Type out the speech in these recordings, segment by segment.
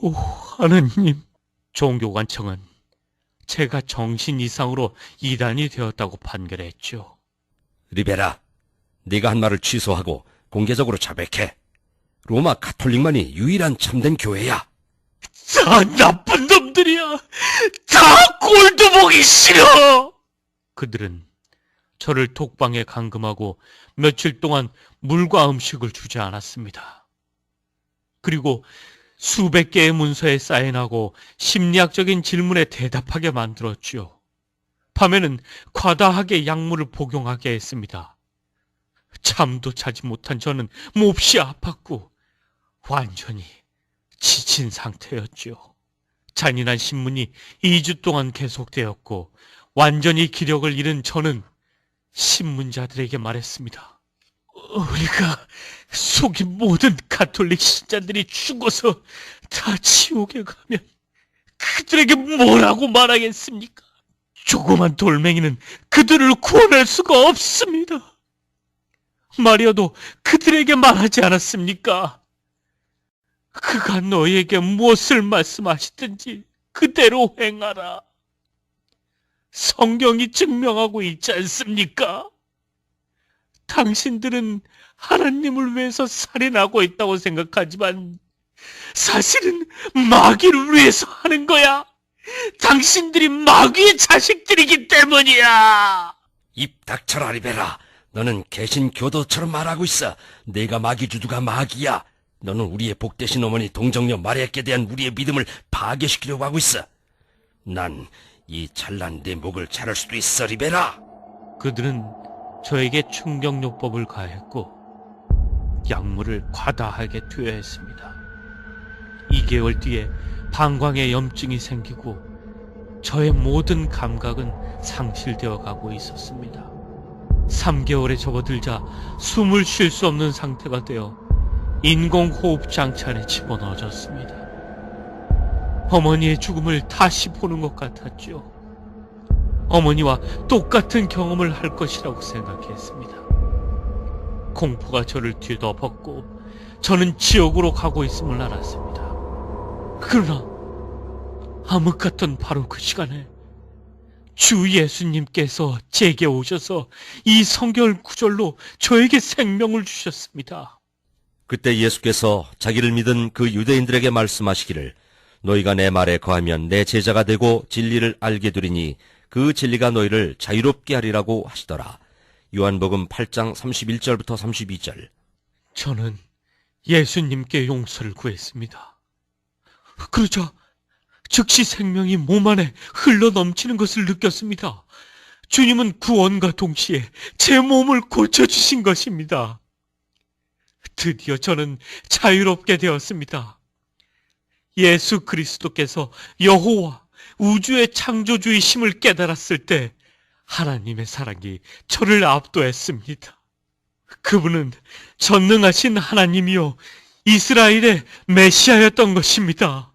오, 하느님. 종교관청은 제가 정신 이상으로 이단이 되었다고 판결했죠. 리베라, 네가 한 말을 취소하고 공개적으로 자백해. 로마 가톨릭만이 유일한 참된 교회야. 다 나쁜 놈들이야. 다 꼴도 보기 싫어. 그들은 저를 독방에 감금하고 며칠 동안 물과 음식을 주지 않았습니다. 그리고 수백 개의 문서에 사인하고 심리학적인 질문에 대답하게 만들었죠. 밤에는 과다하게 약물을 복용하게 했습니다. 잠도 자지 못한 저는 몹시 아팠고 완전히 지친 상태였죠. 잔인한 신문이 2주 동안 계속되었고 완전히 기력을 잃은 저는 신문자들에게 말했습니다. 우리가 속인 모든 가톨릭 신자들이 죽어서 다 지옥에 가면 그들에게 뭐라고 말하겠습니까? 조그만 돌멩이는 그들을 구원할 수가 없습니다. 마리아도 그들에게 말하지 않았습니까? 그가 너희에게 무엇을 말씀하시든지 그대로 행하라. 성경이 증명하고 있지 않습니까? 당신들은 하나님을 위해서 살인하고 있다고 생각하지만 사실은 마귀를 위해서 하는 거야. 당신들이 마귀의 자식들이기 때문이야. 입 닥쳐라, 리베라. 너는 개신교도처럼 말하고 있어. 내가 마귀주 누가 마귀야. 너는 우리의 복되신 어머니 동정녀 마리아께 대한 우리의 믿음을 파괴시키려고 하고 있어. 난 이 찬란 내 목을 자를 수도 있어, 리베라. 그들은 저에게 충격요법을 가했고 약물을 과다하게 투여했습니다. 2개월 뒤에 방광에 염증이 생기고 저의 모든 감각은 상실되어 가고 있었습니다. 3개월에 접어들자 숨을 쉴 수 없는 상태가 되어 인공호흡 장치 안에 집어넣어졌습니다. 어머니의 죽음을 다시 보는 것 같았죠. 어머니와 똑같은 경험을 할 것이라고 생각했습니다. 공포가 저를 뒤덮었고 저는 지옥으로 가고 있음을 알았습니다. 그러나 암흑 같던 바로 그 시간에 주 예수님께서 제게 오셔서 이 성경 구절로 저에게 생명을 주셨습니다. 그때 예수께서 자기를 믿은 그 유대인들에게 말씀하시기를 너희가 내 말에 거하면 내 제자가 되고 진리를 알게 되리니 그 진리가 너희를 자유롭게 하리라고 하시더라. 요한복음 8장 31절부터 32절. 저는 예수님께 용서를 구했습니다. 그러자 즉시 생명이 몸 안에 흘러넘치는 것을 느꼈습니다. 주님은 구원과 동시에 제 몸을 고쳐주신 것입니다. 드디어 저는 자유롭게 되었습니다. 예수 그리스도께서 여호와 우주의 창조주이심을 깨달았을 때 하나님의 사랑이 저를 압도했습니다. 그분은 전능하신 하나님이요 이스라엘의 메시아였던 것입니다.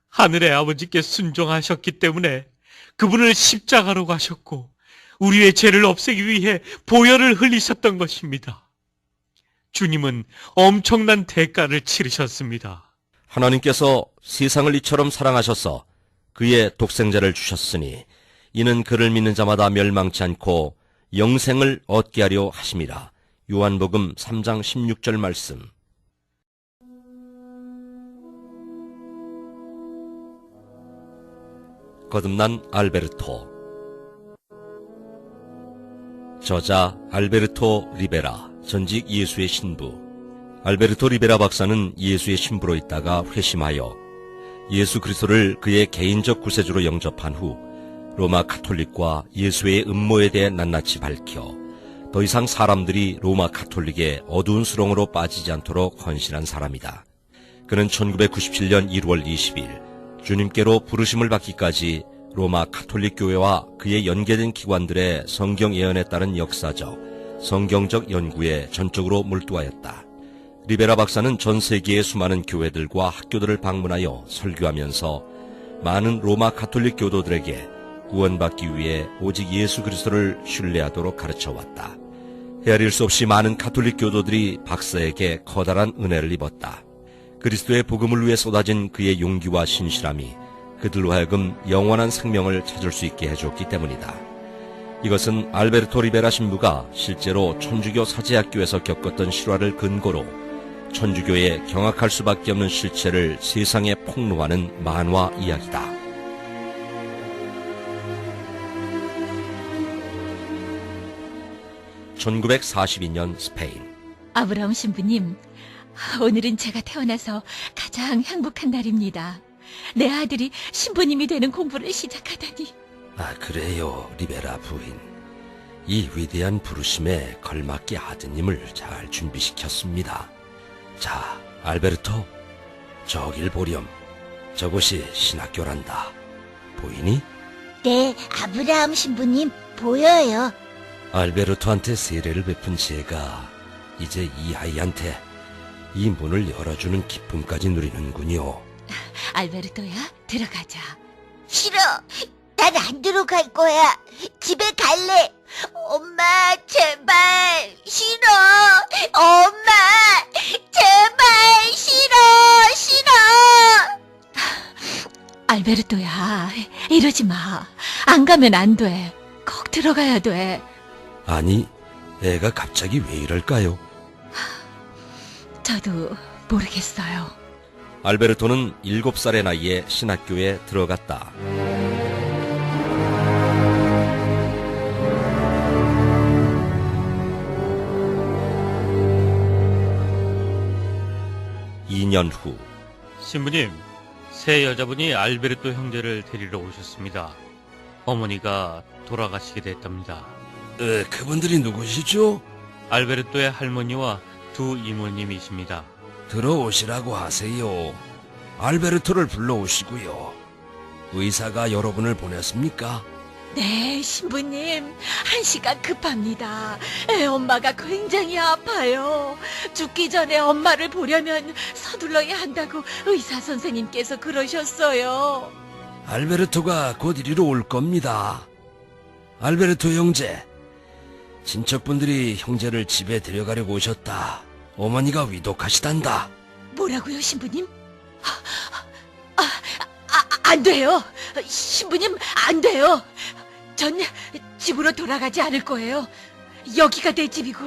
하늘의 아버지께 순종하셨기 때문에 그분을 십자가로 가셨고 우리의 죄를 없애기 위해 보혈을 흘리셨던 것입니다. 주님은 엄청난 대가를 치르셨습니다. 하나님께서 세상을 이처럼 사랑하셔서 그의 독생자를 주셨으니 이는 그를 믿는 자마다 멸망치 않고 영생을 얻게 하려 하심이라. 요한복음 3장 16절 말씀. 거듭난 알베르토. 저자 알베르토 리베라, 전직 예수의 신부. 알베르토 리베라 박사는 예수의 신부로 있다가 회심하여 예수 그리스도를 그의 개인적 구세주로 영접한 후 로마 가톨릭과 예수의 음모에 대해 낱낱이 밝혀 더 이상 사람들이 로마 가톨릭의 어두운 수렁으로 빠지지 않도록 헌신한 사람이다. 그는 1997년 1월 20일 주님께로 부르심을 받기까지 로마 가톨릭 교회와 그에 연계된 기관들의 성경 예언에 따른 역사적, 성경적 연구에 전적으로 몰두하였다. 리베라 박사는 전 세계의 수많은 교회들과 학교들을 방문하여 설교하면서 많은 로마 가톨릭 교도들에게 구원받기 위해 오직 예수 그리스도를 신뢰하도록 가르쳐왔다. 헤아릴 수 없이 많은 가톨릭 교도들이 박사에게 커다란 은혜를 입었다. 그리스도의 복음을 위해 쏟아진 그의 용기와 신실함이 그들로 하여금 영원한 생명을 찾을 수 있게 해줬기 때문이다. 이것은 알베르토 리베라 신부가 실제로 천주교 사제학교에서 겪었던 실화를 근거로 천주교의 경악할 수밖에 없는 실체를 세상에 폭로하는 만화 이야기다. (1942년) 스페인. 아브라함 신부님, 오늘은 제가 태어나서 가장 행복한 날입니다. 내 아들이 신부님이 되는 공부를 시작하다니. 그래요, 리베라 부인. 이 위대한 부르심에 걸맞게 아드님을 잘 준비시켰습니다. 자, 알베르토, 저길 보렴. 저곳이 신학교란다. 보이니? 네, 아브라함 신부님, 보여요. 알베르토한테 세례를 베푼 제가 이제 이 아이한테 이 문을 열어주는 기쁨까지 누리는군요. 알베르토야, 들어가자. 싫어. 난 안 들어갈 거야. 집에 갈래. 엄마, 제발. 싫어. 엄마, 제발. 싫어. 알베르토야, 이러지 마. 안 가면 안 돼. 꼭 들어가야 돼. 아니, 애가 갑자기 왜 이럴까요? 저도 모르겠어요. 알베르토는 7살의 나이에 신학교에 들어갔다. (2년) 후 신부님, 새 여자분이 알베르토 형제를 데리러 오셨습니다. 어머니가 돌아가시게 됐답니다. 그분들이 누구시죠? 알베르토의 할머니와 두 이모님이십니다. 들어오시라고 하세요. 알베르토를 불러오시고요. 의사가 여러분을 보냈습니까? 네, 신부님. 한시가 급합니다. 엄마가 굉장히 아파요. 죽기 전에 엄마를 보려면 서둘러야 한다고 의사 선생님께서 그러셨어요. 알베르토가 곧 이리로 올 겁니다. 알베르토 형제, 친척분들이 형제를 집에 데려가려고 오셨다. 어머니가 위독하시단다. 뭐라고요, 신부님? 안 돼요. 신부님, 안 돼요. 전 집으로 돌아가지 않을 거예요. 여기가 내 집이고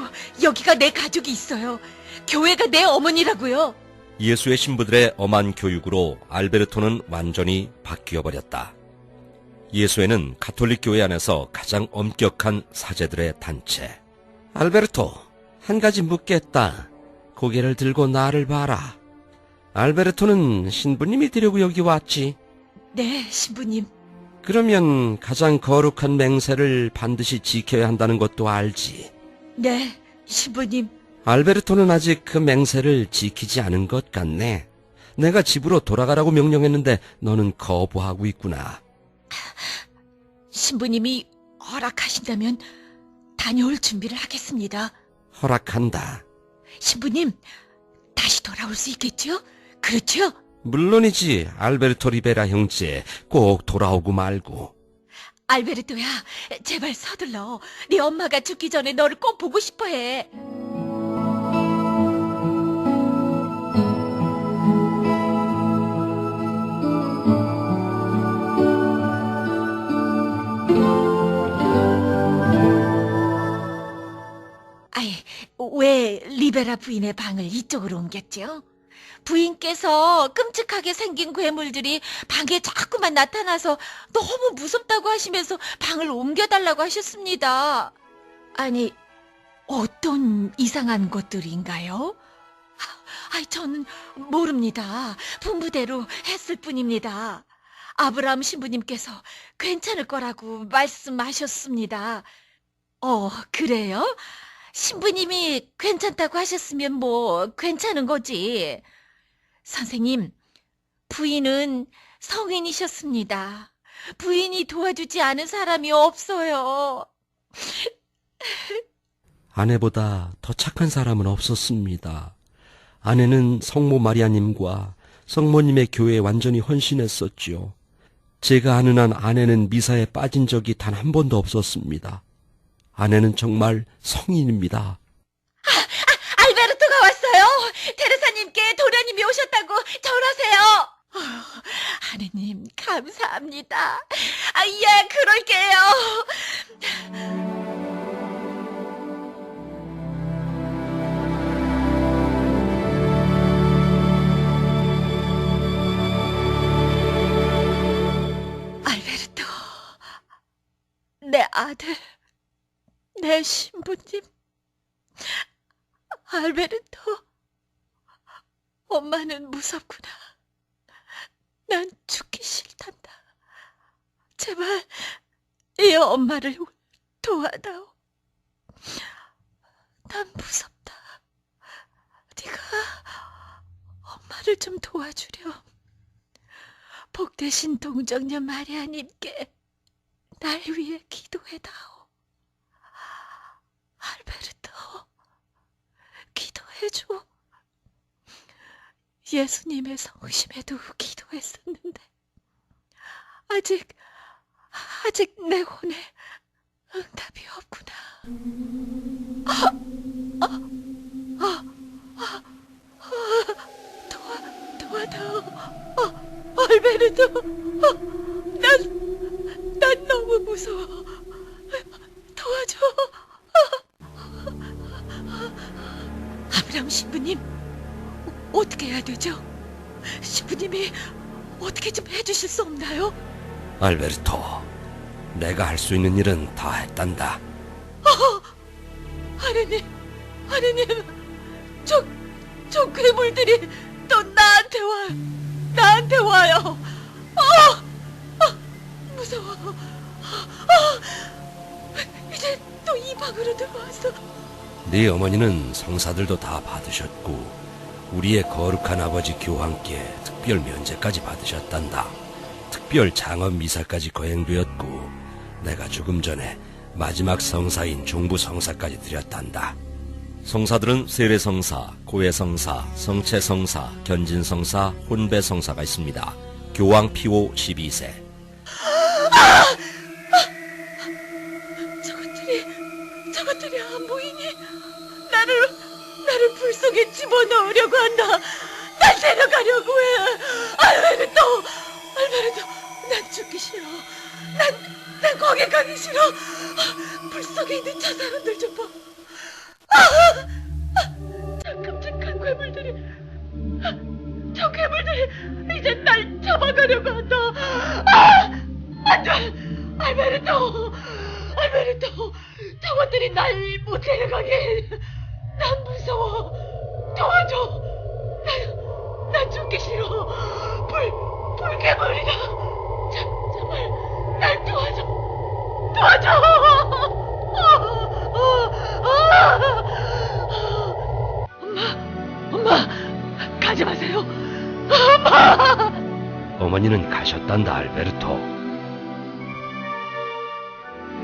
여기가 내 가족이 있어요. 교회가 내 어머니라고요. 예수의 신부들의 엄한 교육으로 알베르토는 완전히 바뀌어버렸다. 예수회는 가톨릭 교회 안에서 가장 엄격한 사제들의 단체. 알베르토, 한 가지 묻겠다. 고개를 들고 나를 봐라. 알베르토는 신부님이 되려고 여기 왔지? 네, 신부님. 그러면 가장 거룩한 맹세를 반드시 지켜야 한다는 것도 알지? 네, 신부님. 알베르토는 아직 그 맹세를 지키지 않은 것 같네. 내가 집으로 돌아가라고 명령했는데 너는 거부하고 있구나. 신부님이 허락하신다면 다녀올 준비를 하겠습니다. 허락한다. 신부님, 다시 돌아올 수 있겠죠? 그렇죠? 물론이지, 알베르토 리베라 형제. 꼭 돌아오고 말고. 알베르토야, 제발 서둘러. 네 엄마가 죽기 전에 너를 꼭 보고 싶어 해. 아이, 왜 리베라 부인의 방을 이쪽으로 옮겼죠? 부인께서 끔찍하게 생긴 괴물들이 방에 자꾸만 나타나서 너무 무섭다고 하시면서 방을 옮겨달라고 하셨습니다. 아니, 어떤 이상한 것들인가요? 저는 모릅니다. 분부대로 했을 뿐입니다. 아브라함 신부님께서 괜찮을 거라고 말씀하셨습니다. 그래요? 신부님이 괜찮다고 하셨으면 뭐 괜찮은 거지. 선생님, 부인은 성인이셨습니다. 부인이 도와주지 않은 사람이 없어요. 아내보다 더 착한 사람은 없었습니다. 아내는 성모 마리아님과 성모님의 교회에 완전히 헌신했었지요. 제가 아는 한 아내는 미사에 빠진 적이 단 한 번도 없었습니다. 아내는 정말 성인입니다. 알베르토가 왔어요. 테레사님께 도련님이 오셨다고. 절하세요. 하느님, 감사합니다. 예, 그럴게요. 알베르토, 내 아들, 내 신부님, 알베르토, 엄마는 무섭구나. 난 죽기 싫단다. 제발 이 엄마를 도와다오. 난 무섭다. 네가 엄마를 좀 도와주렴. 복되신 동정녀 마리아님께 날 위해 기도해다오. 알베르토, 기도해줘. 예수님의 성심에도 기도했었는데 아직 내 혼에 응답이 없구나. 도와다오. 알베르토, 난 너무 무서워. 도와줘. 아브람 신부님, 어떻게 해야 되죠? 신부님이 어떻게 좀 해주실 수 없나요? 알베르토, 내가 할 수 있는 일은 다 했단다. 하느님, 저 괴물들이 또 나한테 와요. 무서워. 이제 또 이 방으로 들어왔어. 네 어머니는 성사들도 다 받으셨고 우리의 거룩한 아버지 교황께 특별 면제까지 받으셨단다. 특별 장엄 미사까지 거행되었고 내가 죽음 전에 마지막 성사인 종부 성사까지 드렸단다. 성사들은 세례성사, 고해성사, 성체성사, 견진성사, 혼배성사가 있습니다. 교황 피오 12세. 저것들이 안 보이니? 나를 불 속에 집어넣으려고 한다. 날 데려가려고 해. 알베르토, 난 죽기 싫어. 난 거기 가기 싫어. 불 속에 있는 저 사람들 좀 봐. 저 끔찍한 괴물들이, 저 괴물들이 이제 날 잡아가려고 한다. 안 돼! 알베르토, 저것들이 날 못 데려가게 해. 난 무서워. 도와줘. 난 죽기 싫어. 불괴물이다. 제발 날 도와줘. 엄마, 가지 마세요. 엄마. 어머니는 가셨단다, 알베르토.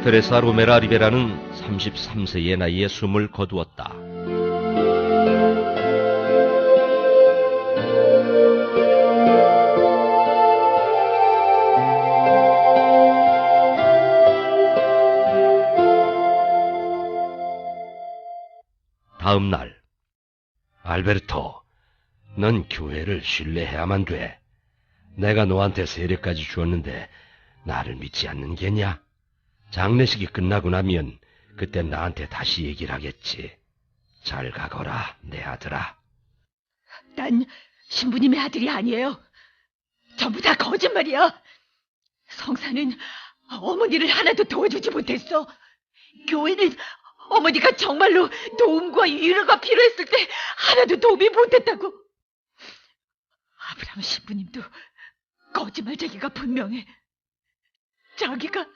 테레사 로메라 리베라는 33세의 나이에 숨을 거두었다. 다음 날, 알베르토, 넌 교회를 신뢰해야만 돼. 내가 너한테 세례까지 주었는데 나를 믿지 않는 게냐? 장례식이 끝나고 나면 그때 나한테 다시 얘기를 하겠지. 잘 가거라, 내 아들아. 난 신부님의 아들이 아니에요. 전부 다 거짓말이야. 성사는 어머니를 하나도 도와주지 못했어. 교회는 어머니가 정말로 도움과 위로가 필요했을 때 하나도 도움이 못했다고. 아브라함 신부님도 거짓말쟁이가 분명해. 자기가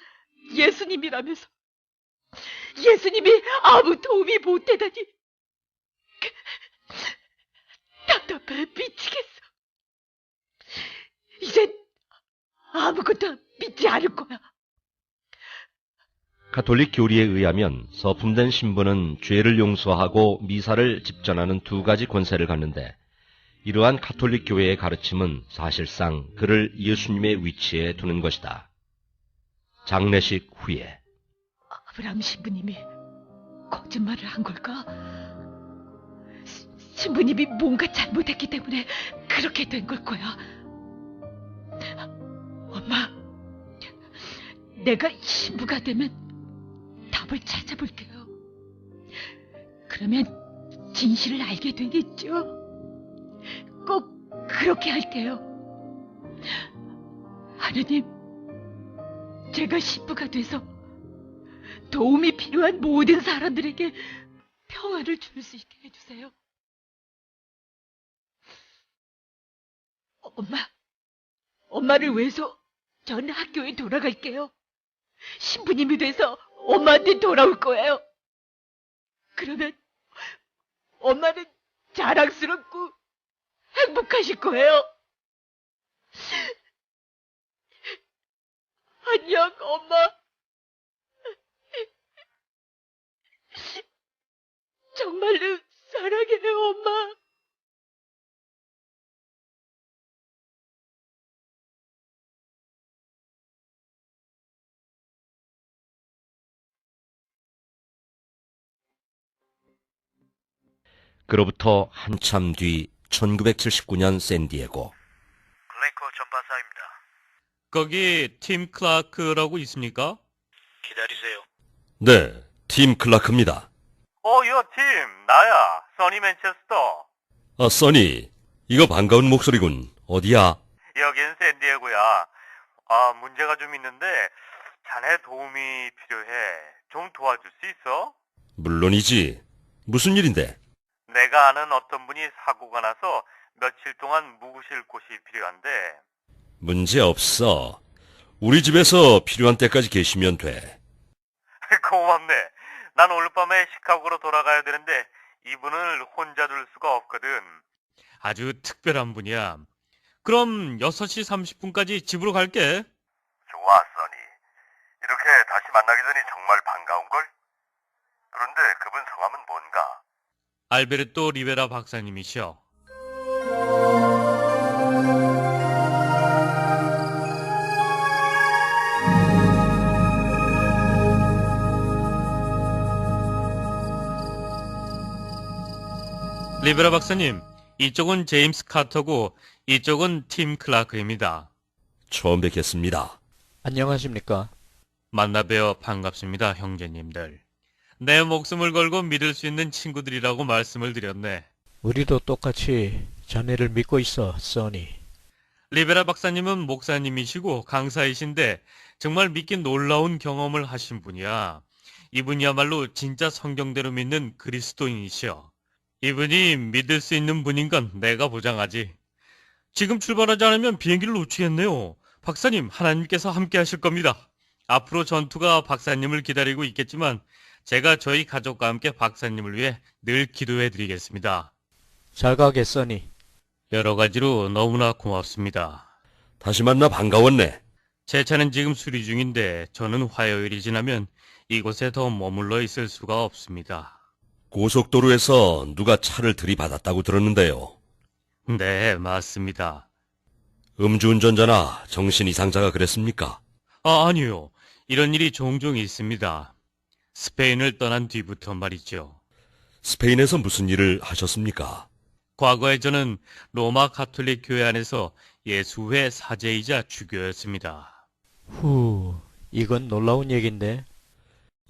예수님이라면서 예수님이 아무 도움이 못되다니. 답답해 미치겠어. 이젠 아무것도 믿지 않을 거야. 가톨릭 교리에 의하면 서품된 신부는 죄를 용서하고 미사를 집전하는 두 가지 권세를 갖는데, 이러한 가톨릭 교회의 가르침은 사실상 그를 예수님의 위치에 두는 것이다. 장례식 후에 아브라함 신부님이 거짓말을 한 걸까? 신부님이 뭔가 잘못했기 때문에 그렇게 된 걸 거야. 엄마, 내가 신부가 되면 답을 찾아볼게요. 그러면 진실을 알게 되겠죠? 꼭 그렇게 할게요. 하느님, 제가 신부가 돼서 도움이 필요한 모든 사람들에게 평안을 줄 수 있게 해주세요. 엄마를 위해서 전 학교에 돌아갈게요. 신부님이 돼서 엄마한테 돌아올 거예요. 그러면 엄마는 자랑스럽고 행복하실 거예요. 안녕, 엄마. 정말로 사랑해요, 엄마. 그로부터 한참 뒤 1979년 샌디에고. 블레이커 전파사입니다. 거기 팀 클라크라고 있습니까? 기다리세요. 네, 팀 클라크입니다. 팀, 나야, 써니 맨체스터. 써니, 이거 반가운 목소리군. 어디야? 여긴 샌디에고야. 문제가 좀 있는데, 자네 도움이 필요해. 좀 도와줄 수 있어? 물론이지. 무슨 일인데? 내가 아는 어떤 분이 사고가 나서 며칠 동안 묵으실 곳이 필요한데, 문제 없어. 우리 집에서 필요한 때까지 계시면 돼. 고맙네. 난 오늘 밤에 시카고로 돌아가야 되는데, 이분을 혼자 둘 수가 없거든. 아주 특별한 분이야. 그럼 6시 30분까지 집으로 갈게. 좋아, 써니. 이렇게 다시 만나게 되니 정말 반가운걸? 그런데 그분 성함은 뭔가? 알베르토 리베라 박사님이시여. 리베라 박사님, 이쪽은 제임스 카터고 이쪽은 팀 클라크입니다. 처음 뵙겠습니다. 안녕하십니까? 만나뵈어 반갑습니다, 형제님들. 내 목숨을 걸고 믿을 수 있는 친구들이라고 말씀을 드렸네. 우리도 똑같이 자네를 믿고 있어, 써니. 리베라 박사님은 목사님이시고 강사이신데 정말 믿기 놀라운 경험을 하신 분이야. 이분이야말로 진짜 성경대로 믿는 그리스도인이시여. 이분이 믿을 수 있는 분인 건 내가 보장하지. 지금 출발하지 않으면 비행기를 놓치겠네요. 박사님, 하나님께서 함께 하실 겁니다. 앞으로 전투가 박사님을 기다리고 있겠지만 제가 저희 가족과 함께 박사님을 위해 늘 기도해 드리겠습니다. 잘 가게, 써니. 여러 가지로 너무나 고맙습니다. 다시 만나 반가웠네. 제 차는 지금 수리 중인데 저는 화요일이 지나면 이곳에 더 머물러 있을 수가 없습니다. 고속도로에서 누가 차를 들이받았다고 들었는데요. 네, 맞습니다. 음주운전자나 정신 이상자가 그랬습니까? 아니요. 이런 일이 종종 있습니다. 스페인을 떠난 뒤부터 말이죠. 스페인에서 무슨 일을 하셨습니까? 과거에 저는 로마 가톨릭 교회 안에서 예수회 사제이자 주교였습니다. 이건 놀라운 얘긴데.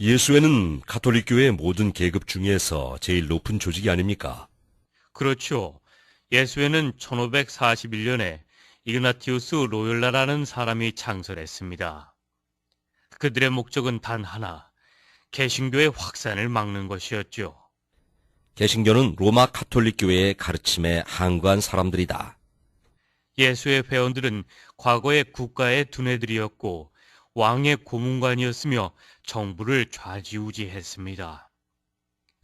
예수회는 가톨릭교회의 모든 계급 중에서 제일 높은 조직이 아닙니까? 그렇죠. 예수회는 1541년에 이그나티우스 로욜라라는 사람이 창설했습니다. 그들의 목적은 단 하나, 개신교의 확산을 막는 것이었죠. 개신교는 로마 가톨릭교회의 가르침에 항거한 사람들이다. 예수의 회원들은 과거의 국가의 두뇌들이었고 왕의 고문관이었으며 정부를 좌지우지했습니다.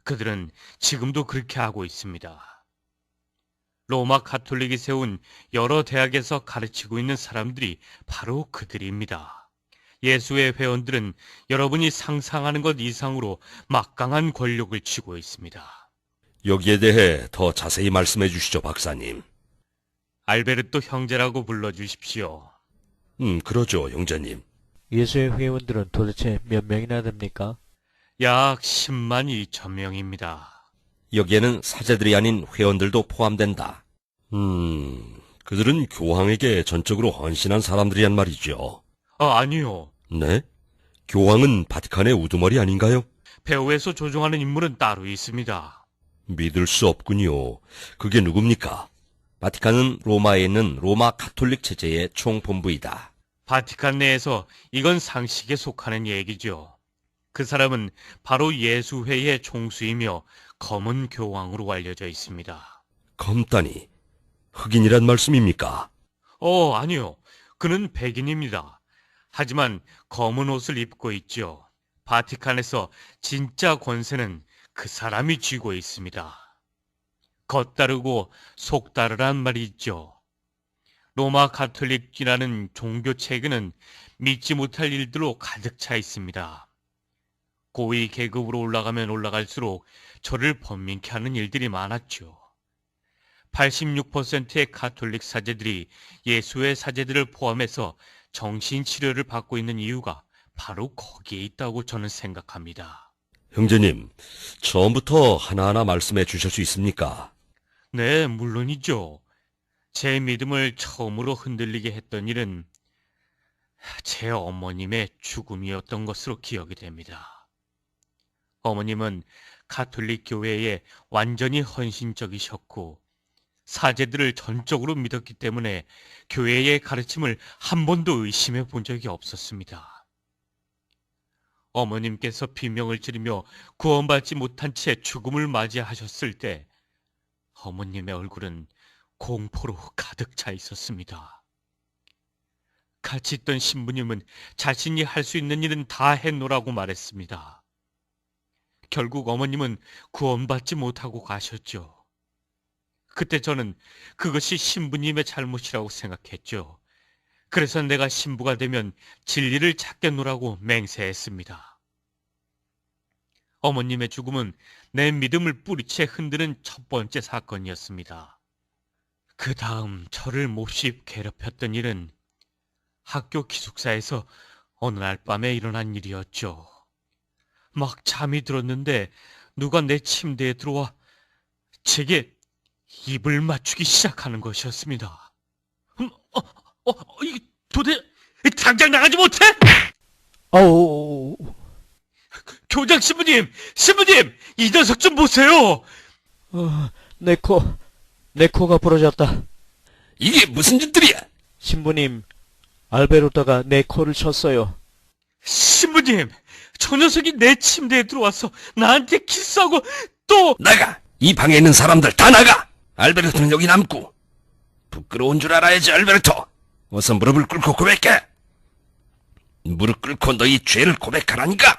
그들은 지금도 그렇게 하고 있습니다. 로마 가톨릭이 세운 여러 대학에서 가르치고 있는 사람들이 바로 그들입니다. 예수의 회원들은 여러분이 상상하는 것 이상으로 막강한 권력을 쥐고 있습니다. 여기에 대해 더 자세히 말씀해 주시죠, 박사님. 알베르토 형제라고 불러주십시오. 그러죠, 형제님. 예수의 회원들은 도대체 몇 명이나 됩니까? 약 10만 2천 명입니다. 여기에는 사제들이 아닌 회원들도 포함된다. 그들은 교황에게 전적으로 헌신한 사람들이란 말이죠. 아니요. 네? 교황은 바티칸의 우두머리 아닌가요? 배후에서 조종하는 인물은 따로 있습니다. 믿을 수 없군요. 그게 누굽니까? 바티칸은 로마에 있는 로마 가톨릭 체제의 총본부이다. 바티칸 내에서 이건 상식에 속하는 얘기죠. 그 사람은 바로 예수회의 총수이며 검은 교황으로 알려져 있습니다. 검다니, 흑인이란 말씀입니까? 아니요. 그는 백인입니다. 하지만 검은 옷을 입고 있죠. 바티칸에서 진짜 권세는 그 사람이 쥐고 있습니다. 겉다르고 속다르란 말이 있죠. 로마 가톨릭이라는 종교 체계는 믿지 못할 일들로 가득 차 있습니다. 고위 계급으로 올라가면 올라갈수록 저를 번민케 하는 일들이 많았죠. 86%의 가톨릭 사제들이 예수의 사제들을 포함해서 정신치료를 받고 있는 이유가 바로 거기에 있다고 저는 생각합니다. 형제님, 처음부터 하나하나 말씀해 주실 수 있습니까? 네, 물론이죠. 제 믿음을 처음으로 흔들리게 했던 일은 제 어머님의 죽음이었던 것으로 기억이 됩니다. 어머님은 가톨릭 교회에 완전히 헌신적이셨고 사제들을 전적으로 믿었기 때문에 교회의 가르침을 한 번도 의심해 본 적이 없었습니다. 어머님께서 비명을 지르며 구원받지 못한 채 죽음을 맞이하셨을 때 어머님의 얼굴은 공포로 가득 차 있었습니다. 같이 있던 신부님은 자신이 할 수 있는 일은 다 해놓으라고 말했습니다. 결국 어머님은 구원받지 못하고 가셨죠. 그때 저는 그것이 신부님의 잘못이라고 생각했죠. 그래서 내가 신부가 되면 진리를 찾겠노라고 맹세했습니다. 어머님의 죽음은 내 믿음을 뿌리채 흔드는 첫 번째 사건이었습니다. 그 다음 저를 몹시 괴롭혔던 일은 학교 기숙사에서 어느 날 밤에 일어난 일이었죠. 막 잠이 들었는데 누가 내 침대에 들어와 제게 입을 맞추기 시작하는 것이었습니다. 이게 당장 나가지 못해? 아우, 교장 신부님, 이 녀석 좀 보세요. 내 코가 부러졌다. 이게 무슨 짓들이야? 신부님, 알베르토가 내 코를 쳤어요. 신부님, 저 녀석이 내 침대에 들어와서 나한테 키스하고 또 나가! 이 방에 있는 사람들 다 나가! 알베르토는 여기 남고. 부끄러운 줄 알아야지, 알베르토. 어서 무릎을 꿇고 고백해. 무릎 꿇고 너희 죄를 고백하라니까.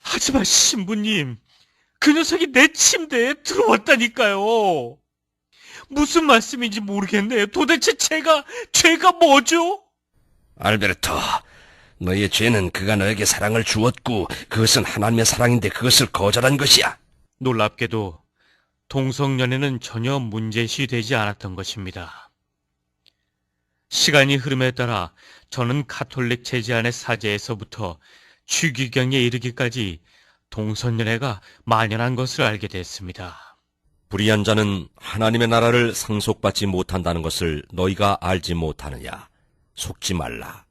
하지만 신부님, 그 녀석이 내 침대에 들어왔다니까요. 무슨 말씀인지 모르겠네요. 도대체 죄가 뭐죠? 알베르토, 너의 죄는 그가 너에게 사랑을 주었고 그것은 하나님의 사랑인데 그것을 거절한 것이야. 놀랍게도 동성연애는 전혀 문제시 되지 않았던 것입니다. 시간이 흐름에 따라 저는 가톨릭 체제 안의 사제에서부터 추기경에 이르기까지 동성연애가 만연한 것을 알게 됐습니다. 불의한 자는 하나님의 나라를 상속받지 못한다는 것을 너희가 알지 못하느냐. 속지 말라.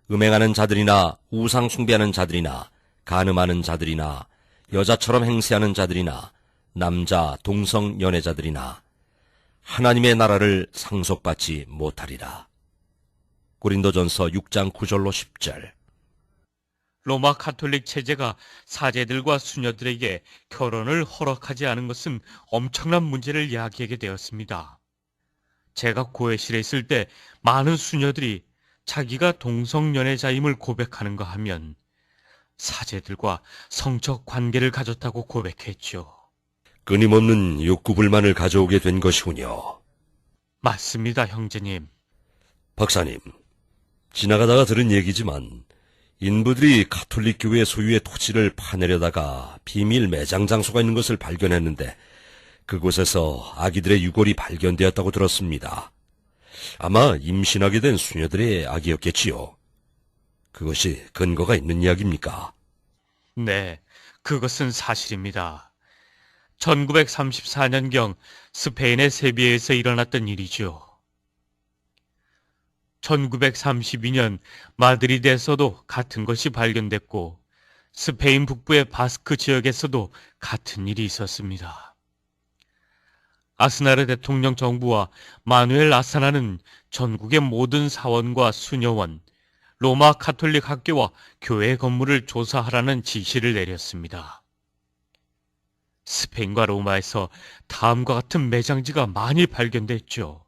음행하는 자들이나 우상 숭배하는 자들이나 간음하는 자들이나 여자처럼 행세하는 자들이나 남자 동성 연애자들이나 하나님의 나라를 상속받지 못하리라. 고린도전서 6장 9절로 10절. 로마 가톨릭 체제가 사제들과 수녀들에게 결혼을 허락하지 않은 것은 엄청난 문제를 야기하게 되었습니다. 제가 고해실에 있을 때 많은 수녀들이 자기가 동성연애자임을 고백하는가 하면 사제들과 성적 관계를 가졌다고 고백했죠. 끊임없는 욕구불만을 가져오게 된 것이군요. 맞습니다, 형제님. 박사님, 지나가다가 들은 얘기지만 인부들이 가톨릭 교회 소유의 토지를 파내려다가 비밀 매장 장소가 있는 것을 발견했는데 그곳에서 아기들의 유골이 발견되었다고 들었습니다. 아마 임신하게 된 수녀들의 아기였겠지요. 그것이 근거가 있는 이야기입니까? 네, 그것은 사실입니다. 1934년경 스페인의 세비야에서 일어났던 일이죠. 1932년 마드리드에서도 같은 것이 발견됐고 스페인 북부의 바스크 지역에서도 같은 일이 있었습니다. 아스나르 대통령 정부와 마누엘 아사나는 전국의 모든 사원과 수녀원, 로마 카톨릭 학교와 교회 건물을 조사하라는 지시를 내렸습니다. 스페인과 로마에서 다음과 같은 매장지가 많이 발견됐죠.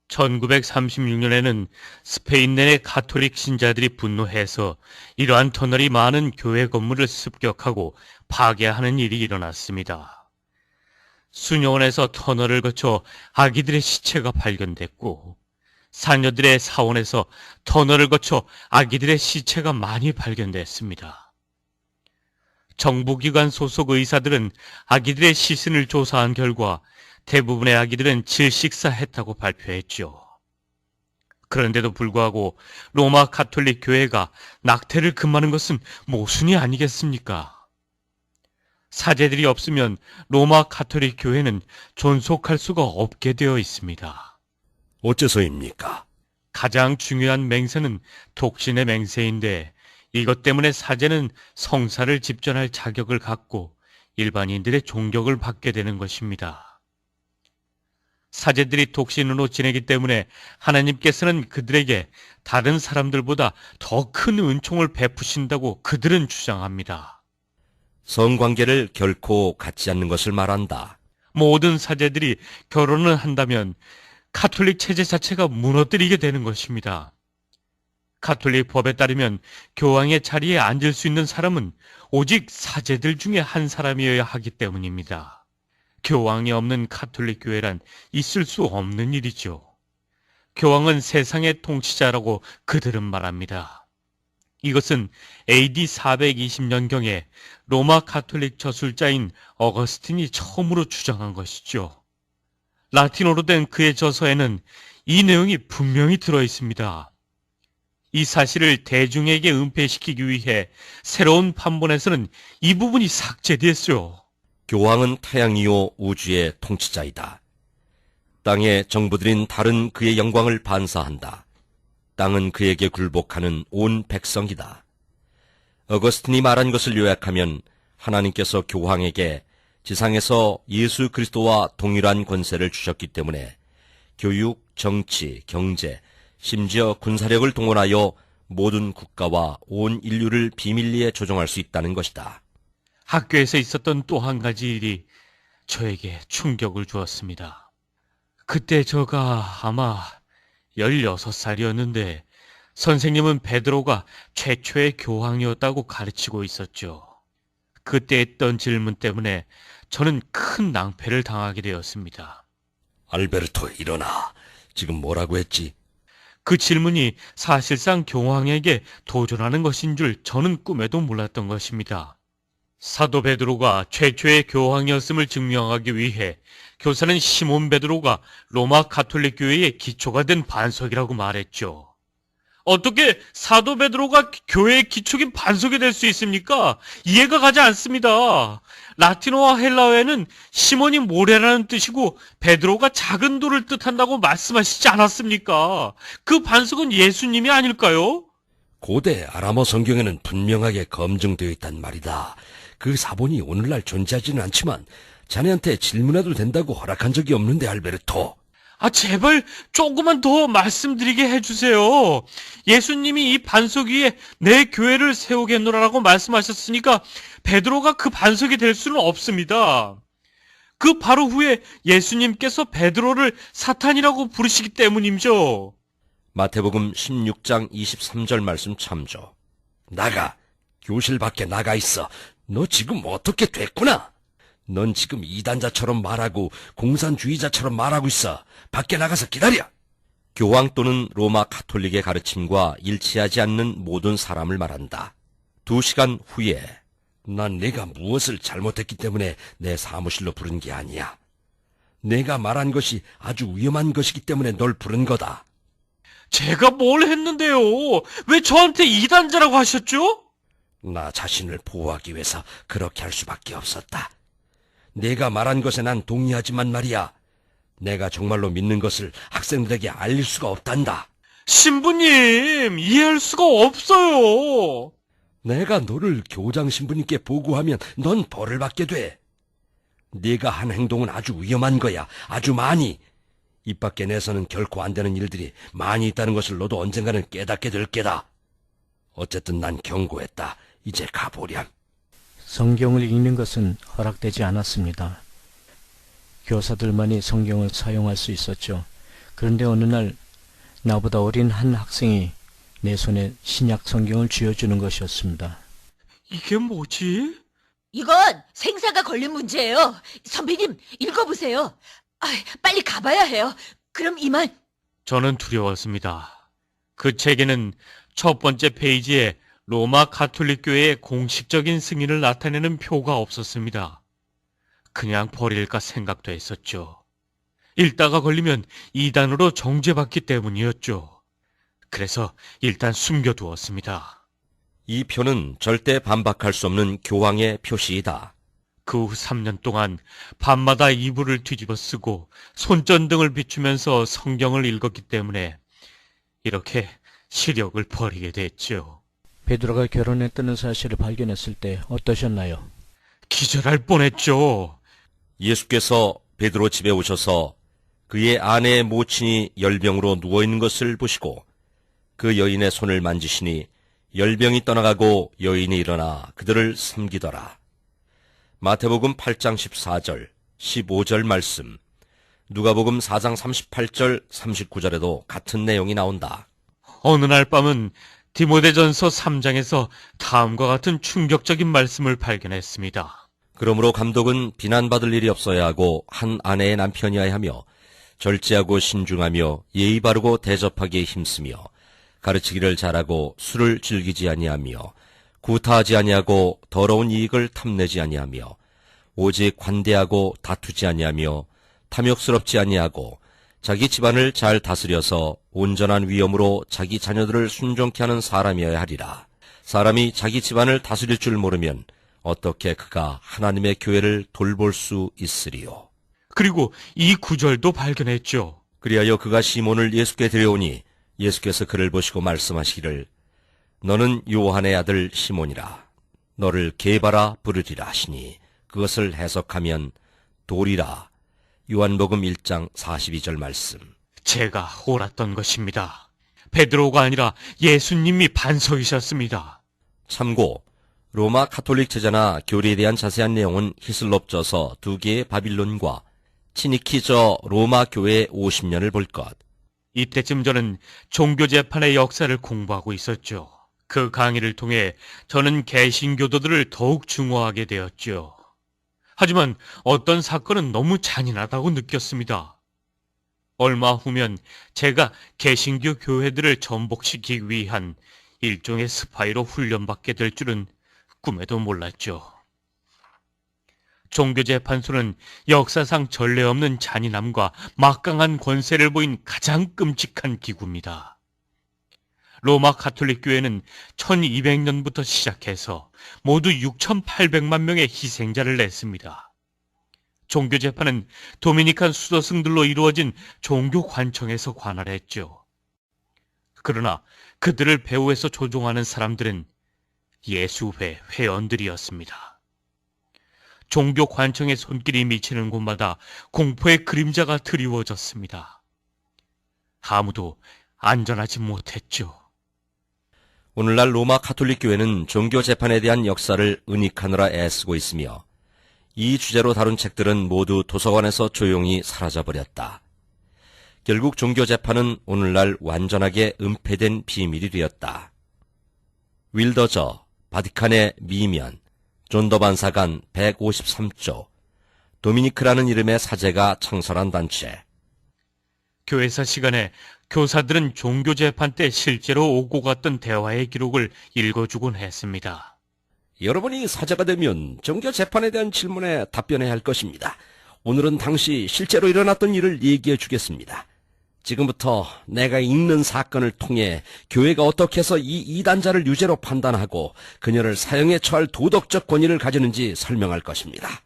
1936년에는 스페인 내의 가톨릭 신자들이 분노해서 이러한 터널이 많은 교회 건물을 습격하고 파괴하는 일이 일어났습니다. 수녀원에서 터널을 거쳐 아기들의 시체가 발견됐고 사녀들의 사원에서 터널을 거쳐 아기들의 시체가 많이 발견됐습니다. 정부기관 소속 의사들은 아기들의 시신을 조사한 결과 대부분의 아기들은 질식사했다고 발표했죠. 그런데도 불구하고 로마 가톨릭 교회가 낙태를 금하는 것은 모순이 아니겠습니까? 사제들이 없으면 로마 가톨릭 교회는 존속할 수가 없게 되어 있습니다. 어째서입니까? 가장 중요한 맹세는 독신의 맹세인데 이것 때문에 사제는 성사를 집전할 자격을 갖고 일반인들의 존경을 받게 되는 것입니다. 사제들이 독신으로 지내기 때문에 하나님께서는 그들에게 다른 사람들보다 더 큰 은총을 베푸신다고 그들은 주장합니다. 성관계를 결코 갖지 않는 것을 말한다. 모든 사제들이 결혼을 한다면 가톨릭 체제 자체가 무너뜨리게 되는 것입니다. 가톨릭 법에 따르면 교황의 자리에 앉을 수 있는 사람은 오직 사제들 중에 한 사람이어야 하기 때문입니다. 교황이 없는 가톨릭 교회란 있을 수 없는 일이죠. 교황은 세상의 통치자라고 그들은 말합니다. 이것은 AD 420년경에 로마 가톨릭 저술자인 어거스틴이 처음으로 주장한 것이죠. 라틴어로 된 그의 저서에는 이 내용이 분명히 들어 있습니다. 이 사실을 대중에게 은폐시키기 위해 새로운 판본에서는 이 부분이 삭제됐어요. 교황은 태양이요 우주의 통치자이다. 땅의 정부들인 달은 그의 영광을 반사한다. 땅은 그에게 굴복하는 온 백성이다. 어거스틴이 말한 것을 요약하면 하나님께서 교황에게 지상에서 예수 그리스도와 동일한 권세를 주셨기 때문에 교육, 정치, 경제, 심지어 군사력을 동원하여 모든 국가와 온 인류를 비밀리에 조종할 수 있다는 것이다. 학교에서 있었던 또 한 가지 일이 저에게 충격을 주었습니다. 그때 제가 아마 16살이었는데 선생님은 베드로가 최초의 교황이었다고 가르치고 있었죠. 그때 했던 질문 때문에 저는 큰 낭패를 당하게 되었습니다. 알베르토, 일어나. 지금 뭐라고 했지? 그 질문이 사실상 교황에게 도전하는 것인 줄 저는 꿈에도 몰랐던 것입니다. 사도 베드로가 최초의 교황이었음을 증명하기 위해 교사는 시몬 베드로가 로마 가톨릭 교회의 기초가 된 반석이라고 말했죠. 어떻게 사도 베드로가 교회의 기초인 반석이 될 수 있습니까? 이해가 가지 않습니다. 라틴어와 헬라어에는 시몬이 모래라는 뜻이고 베드로가 작은 돌을 뜻한다고 말씀하시지 않았습니까? 그 반석은 예수님이 아닐까요? 고대 아람어 성경에는 분명하게 검증되어 있단 말이다. 그 사본이 오늘날 존재하지는 않지만 자네한테 질문해도 된다고 허락한 적이 없는데, 알베르토. 제발 조금만 더 말씀드리게 해주세요. 예수님이 이 반석 위에 내 교회를 세우겠노라라고 말씀하셨으니까 베드로가 그 반석이 될 수는 없습니다. 그 바로 후에 예수님께서 베드로를 사탄이라고 부르시기 때문이죠. 마태복음 16장 23절 말씀 참조. 나가. 교실 밖에 나가 있어. 너 지금 어떻게 됐구나. 넌 지금 이단자처럼 말하고 공산주의자처럼 말하고 있어. 밖에 나가서 기다려. 교황 또는 로마 가톨릭의 가르침과 일치하지 않는 모든 사람을 말한다. 2시간 후에 난 내가 무엇을 잘못했기 때문에 내 사무실로 부른 게 아니야. 내가 말한 것이 아주 위험한 것이기 때문에 널 부른 거다. 제가 뭘 했는데요? 왜 저한테 이단자라고 하셨죠? 나 자신을 보호하기 위해서 그렇게 할 수밖에 없었다. 내가 말한 것에 난 동의하지만 말이야. 내가 정말로 믿는 것을 학생들에게 알릴 수가 없단다. 신부님, 이해할 수가 없어요. 내가 너를 교장 신부님께 보고하면 넌 벌을 받게 돼. 네가 한 행동은 아주 위험한 거야. 아주 많이. 입 밖에 내서는 결코 안 되는 일들이 많이 있다는 것을 너도 언젠가는 깨닫게 될 게다. 어쨌든 난 경고했다. 이제 가보렴. 성경을 읽는 것은 허락되지 않았습니다. 교사들만이 성경을 사용할 수 있었죠. 그런데 어느 날 나보다 어린 한 학생이 내 손에 신약 성경을 쥐어주는 것이었습니다. 이게 뭐지? 이건 생사가 걸린 문제예요. 선배님, 읽어보세요. 빨리 가봐야 해요. 그럼 이만. 저는 두려웠습니다. 그 책에는 첫 번째 페이지에 로마 가톨릭 교회의 공식적인 승인을 나타내는 표가 없었습니다. 그냥 버릴까 생각도 했었죠. 읽다가 걸리면 이단으로 정죄받기 때문이었죠. 그래서 일단 숨겨두었습니다. 이 표는 절대 반박할 수 없는 교황의 표시이다. 그 후 3년 동안 밤마다 이불을 뒤집어 쓰고 손전등을 비추면서 성경을 읽었기 때문에 이렇게 시력을 버리게 됐죠. 베드로가 결혼했다는 사실을 발견했을 때 어떠셨나요? 기절할 뻔했죠. 예수께서 베드로 집에 오셔서 그의 아내의 모친이 열병으로 누워있는 것을 보시고 그 여인의 손을 만지시니 열병이 떠나가고 여인이 일어나 그들을 섬기더라. 마태복음 8장 14절, 15절 말씀, 누가복음 4장 38절, 39절에도 같은 내용이 나온다. 어느 날 밤은 디모데전서 3장에서 다음과 같은 충격적인 말씀을 발견했습니다. 그러므로 감독은 비난받을 일이 없어야 하고 한 아내의 남편이어야 하며 절제하고 신중하며 예의 바르고 대접하기에 힘쓰며 가르치기를 잘하고 술을 즐기지 아니하며 구타하지 아니하고 더러운 이익을 탐내지 아니하며 오직 관대하고 다투지 아니하며 탐욕스럽지 아니하고 자기 집안을 잘 다스려서 온전한 위엄으로 자기 자녀들을 순종케 하는 사람이어야 하리라. 사람이 자기 집안을 다스릴 줄 모르면 어떻게 그가 하나님의 교회를 돌볼 수 있으리요. 그리고 이 구절도 발견했죠. 그리하여 그가 시몬을 예수께 데려오니 예수께서 그를 보시고 말씀하시기를 너는 요한의 아들 시몬이라. 너를 게바라 부르리라 하시니 그것을 해석하면 돌이라. 요한복음 1장 42절 말씀. 제가 옳았던 것입니다. 베드로가 아니라 예수님이 반석이셨습니다. 참고 로마 가톨릭 제자나 교리에 대한 자세한 내용은 히슬롭저서 2개의 바빌론과 치니키저 로마 교회 50년을 볼 것. 이때쯤 저는 종교재판의 역사를 공부하고 있었죠. 그 강의를 통해 저는 개신교도들을 더욱 증오하게 되었죠. 하지만 어떤 사건은 너무 잔인하다고 느꼈습니다. 얼마 후면 제가 개신교 교회들을 전복시키기 위한 일종의 스파이로 훈련받게 될 줄은 꿈에도 몰랐죠. 종교재판소는 역사상 전례 없는 잔인함과 막강한 권세를 보인 가장 끔찍한 기구입니다. 로마 가톨릭 교회는 1200년부터 시작해서 모두 6,800만 명의 희생자를 냈습니다. 종교재판은 도미니칸 수도승들로 이루어진 종교 관청에서 관할했죠. 그러나 그들을 배후에서 조종하는 사람들은 예수회 회원들이었습니다. 종교 관청의 손길이 미치는 곳마다 공포의 그림자가 드리워졌습니다. 아무도 안전하지 못했죠. 오늘날 로마 가톨릭 교회는 종교 재판에 대한 역사를 은닉하느라 애쓰고 있으며 이 주제로 다룬 책들은 모두 도서관에서 조용히 사라져버렸다. 결국 종교 재판은 오늘날 완전하게 은폐된 비밀이 되었다. 윌더저, 바티칸의 미면, 존더 반사관 153조, 도미니크라는 이름의 사제가 창설한 단체. 교회사 시간에 교사들은 종교재판 때 실제로 오고 갔던 대화의 기록을 읽어주곤 했습니다. 여러분이 사제가 되면 종교 재판에 대한 질문에 답변해야 할 것입니다. 오늘은 당시 실제로 일어났던 일을 얘기해 주겠습니다. 지금부터 내가 읽는 사건을 통해 교회가 어떻게 해서 이 이단자를 유죄로 판단하고 그녀를 사형에 처할 도덕적 권위를 가지는지 설명할 것입니다.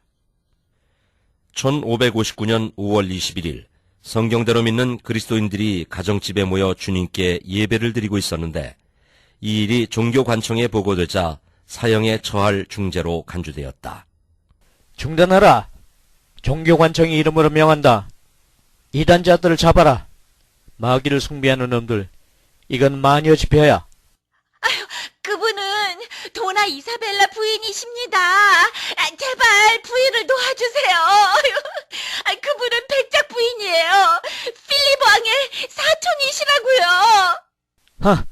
1559년 5월 21일 성경대로 믿는 그리스도인들이 가정집에 모여 주님께 예배를 드리고 있었는데 이 일이 종교관청에 보고되자 사형에 처할 중죄로 간주되었다. 중단하라. 종교관청이 이름으로 명한다. 이단자들을 잡아라. 마귀를 숭배하는 놈들. 이건 마녀 집회야. 그분은 도나 이사벨라 부인이십니다. 제발 부인을 도와주세요. 그분은 백작 부인이에요. 필립 왕의 사촌이시라고요. 하!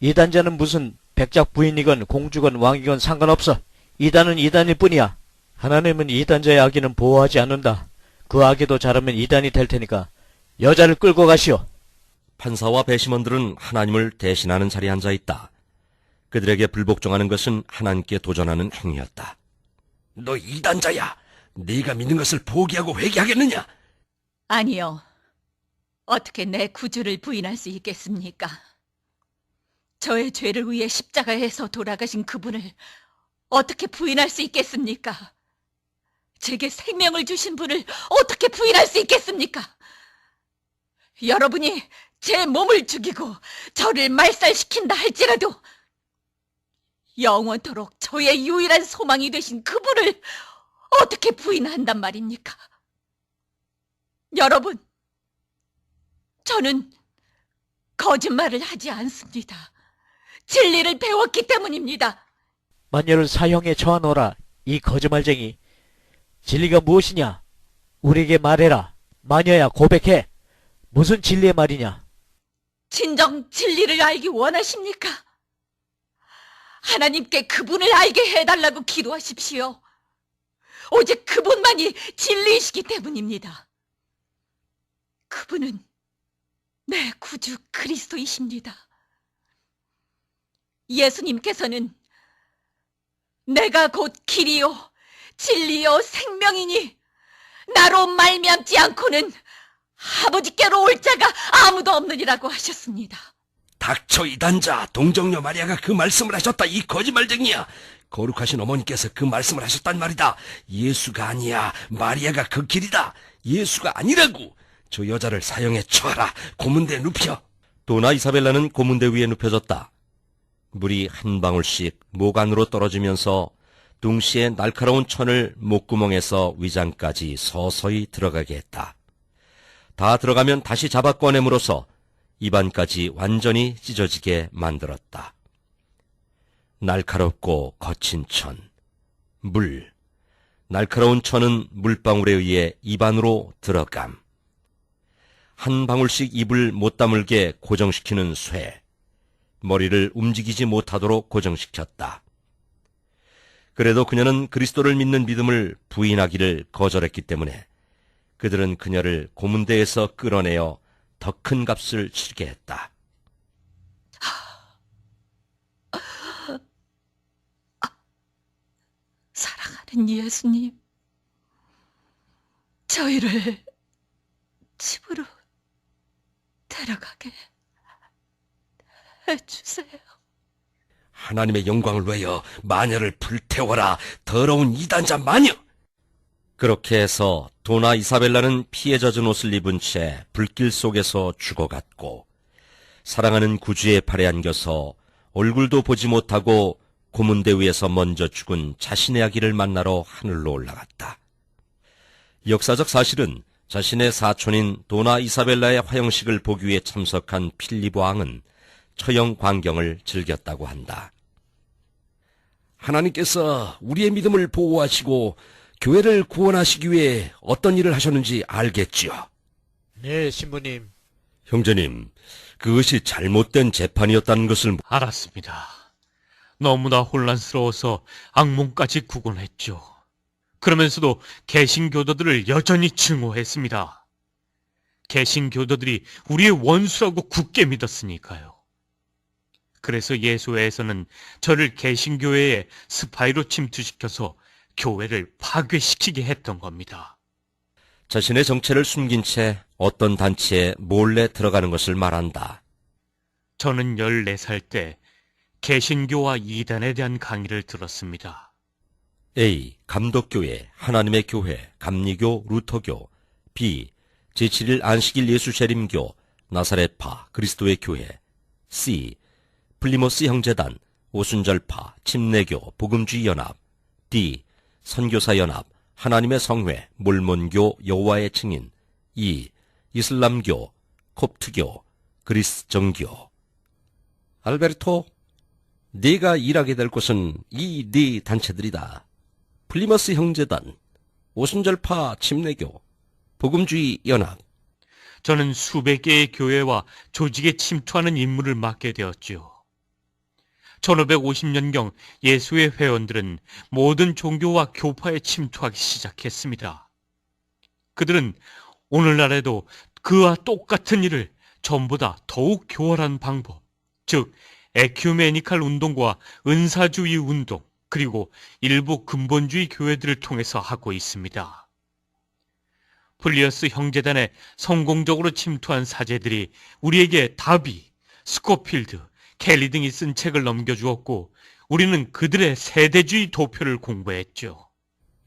이단자는 무슨 백작 부인이건 공주건 왕이건 상관없어. 이단은 이단일 뿐이야. 하나님은 이단자의 아기는 보호하지 않는다. 그 아기도 자라면 이단이 될 테니까 여자를 끌고 가시오. 판사와 배심원들은 하나님을 대신하는 자리에 앉아 있다. 그들에게 불복종하는 것은 하나님께 도전하는 행위였다. 너 이단자야. 네가 믿는 것을 포기하고 회개하겠느냐? 아니요. 어떻게 내 구주를 부인할 수 있겠습니까? 저의 죄를 위해 십자가에서 돌아가신 그분을 어떻게 부인할 수 있겠습니까? 제게 생명을 주신 분을 어떻게 부인할 수 있겠습니까? 여러분이 제 몸을 죽이고 저를 말살시킨다 할지라도 영원토록 저의 유일한 소망이 되신 그분을 어떻게 부인한단 말입니까? 여러분, 저는 거짓말을 하지 않습니다. 진리를 배웠기 때문입니다. 마녀를 사형에 처하노라. 이 거짓말쟁이. 진리가 무엇이냐? 우리에게 말해라. 마녀야, 고백해. 무슨 진리의 말이냐? 진정 진리를 알기 원하십니까? 하나님께 그분을 알게 해달라고 기도하십시오. 오직 그분만이 진리이시기 때문입니다. 그분은 내 구주 그리스도이십니다. 예수님께서는 내가 곧 길이요 진리요 생명이니 나로 말미암지 않고는 아버지께로 올 자가 아무도 없느니라고 하셨습니다. 닥쳐 이단자. 동정녀 마리아가 그 말씀을 하셨다. 이 거짓말쟁이야. 거룩하신 어머니께서 그 말씀을 하셨단 말이다. 예수가 아니야. 마리아가 그 길이다. 예수가 아니라고. 저 여자를 사형에 처하라. 고문대에 눕혀. 도나 이사벨라는 고문대 위에 눕혀졌다. 물이 한 방울씩 목 안으로 떨어지면서 둥시의 날카로운 천을 목구멍에서 위장까지 서서히 들어가게 했다. 다 들어가면 다시 잡아 꺼냄으로써 입안까지 완전히 찢어지게 만들었다. 날카롭고 거친 천, 물, 날카로운 천은 물방울에 의해 입안으로 들어감. 한 방울씩 입을 못 다물게 고정시키는 쇠, 머리를 움직이지 못하도록 고정시켰다. 그래도 그녀는 그리스도를 믿는 믿음을 부인하기를 거절했기 때문에 그들은 그녀를 고문대에서 끌어내어 더 큰 값을 치르게 했다. 사랑하는 예수님, 저희를 집으로 데려가게 해주세요. 하나님의 영광을 위하여 마녀를 불태워라. 더러운 이단자 마녀. 그렇게 해서 도나 이사벨라는 피에 젖은 옷을 입은 채 불길 속에서 죽어갔고 사랑하는 구주의 팔에 안겨서 얼굴도 보지 못하고 고문대 위에서 먼저 죽은 자신의 아기를 만나러 하늘로 올라갔다. 역사적 사실은 자신의 사촌인 도나 이사벨라의 화형식을 보기 위해 참석한 필립 왕은 처형 광경을 즐겼다고 한다. 하나님께서 우리의 믿음을 보호하시고 교회를 구원하시기 위해 어떤 일을 하셨는지 알겠지요? 네, 신부님. 형제님, 그것이 잘못된 재판이었다는 것을 알았습니다. 너무나 혼란스러워서 악몽까지 구곤했죠. 그러면서도 개신교도들을 여전히 증오했습니다. 개신교도들이 우리의 원수라고 굳게 믿었으니까요. 그래서 예수회에서는 저를 개신교회에 스파이로 침투시켜서 교회를 파괴시키게 했던 겁니다. 자신의 정체를 숨긴 채 어떤 단체에 몰래 들어가는 것을 말한다. 저는 14살 때 개신교와 이단에 대한 강의를 들었습니다. A. 감독교회, 하나님의 교회, 감리교, 루터교. B. 제7일 안식일 예수재림교, 나사렛파, 그리스도의 교회. C. 플리모스 형제단, 오순절파, 침례교, 복음주의 연합. D. 선교사 연합, 하나님의 성회, 몰몬교, 여호와의 증인. E. 이슬람교, 콥트교, 그리스 정교. 알베르토, 네가 일하게 될 곳은 이 네 단체들이다. 플리머스 형제단, 오순절파 침례교, 복음주의 연합. 저는 수백 개의 교회와 조직에 침투하는 임무를 맡게 되었지요. 1550년경 예수의 회원들은 모든 종교와 교파에 침투하기 시작했습니다. 그들은 오늘날에도 그와 똑같은 일을 전보다 더욱 교활한 방법, 즉 에큐메니칼 운동과 은사주의 운동, 그리고 일부 근본주의 교회들을 통해서 하고 있습니다. 플리어스 형제단에 성공적으로 침투한 사제들이 우리에게 다비, 스코필드, 켈리 등이 쓴 책을 넘겨주었고 우리는 그들의 세대주의 도표를 공부했죠.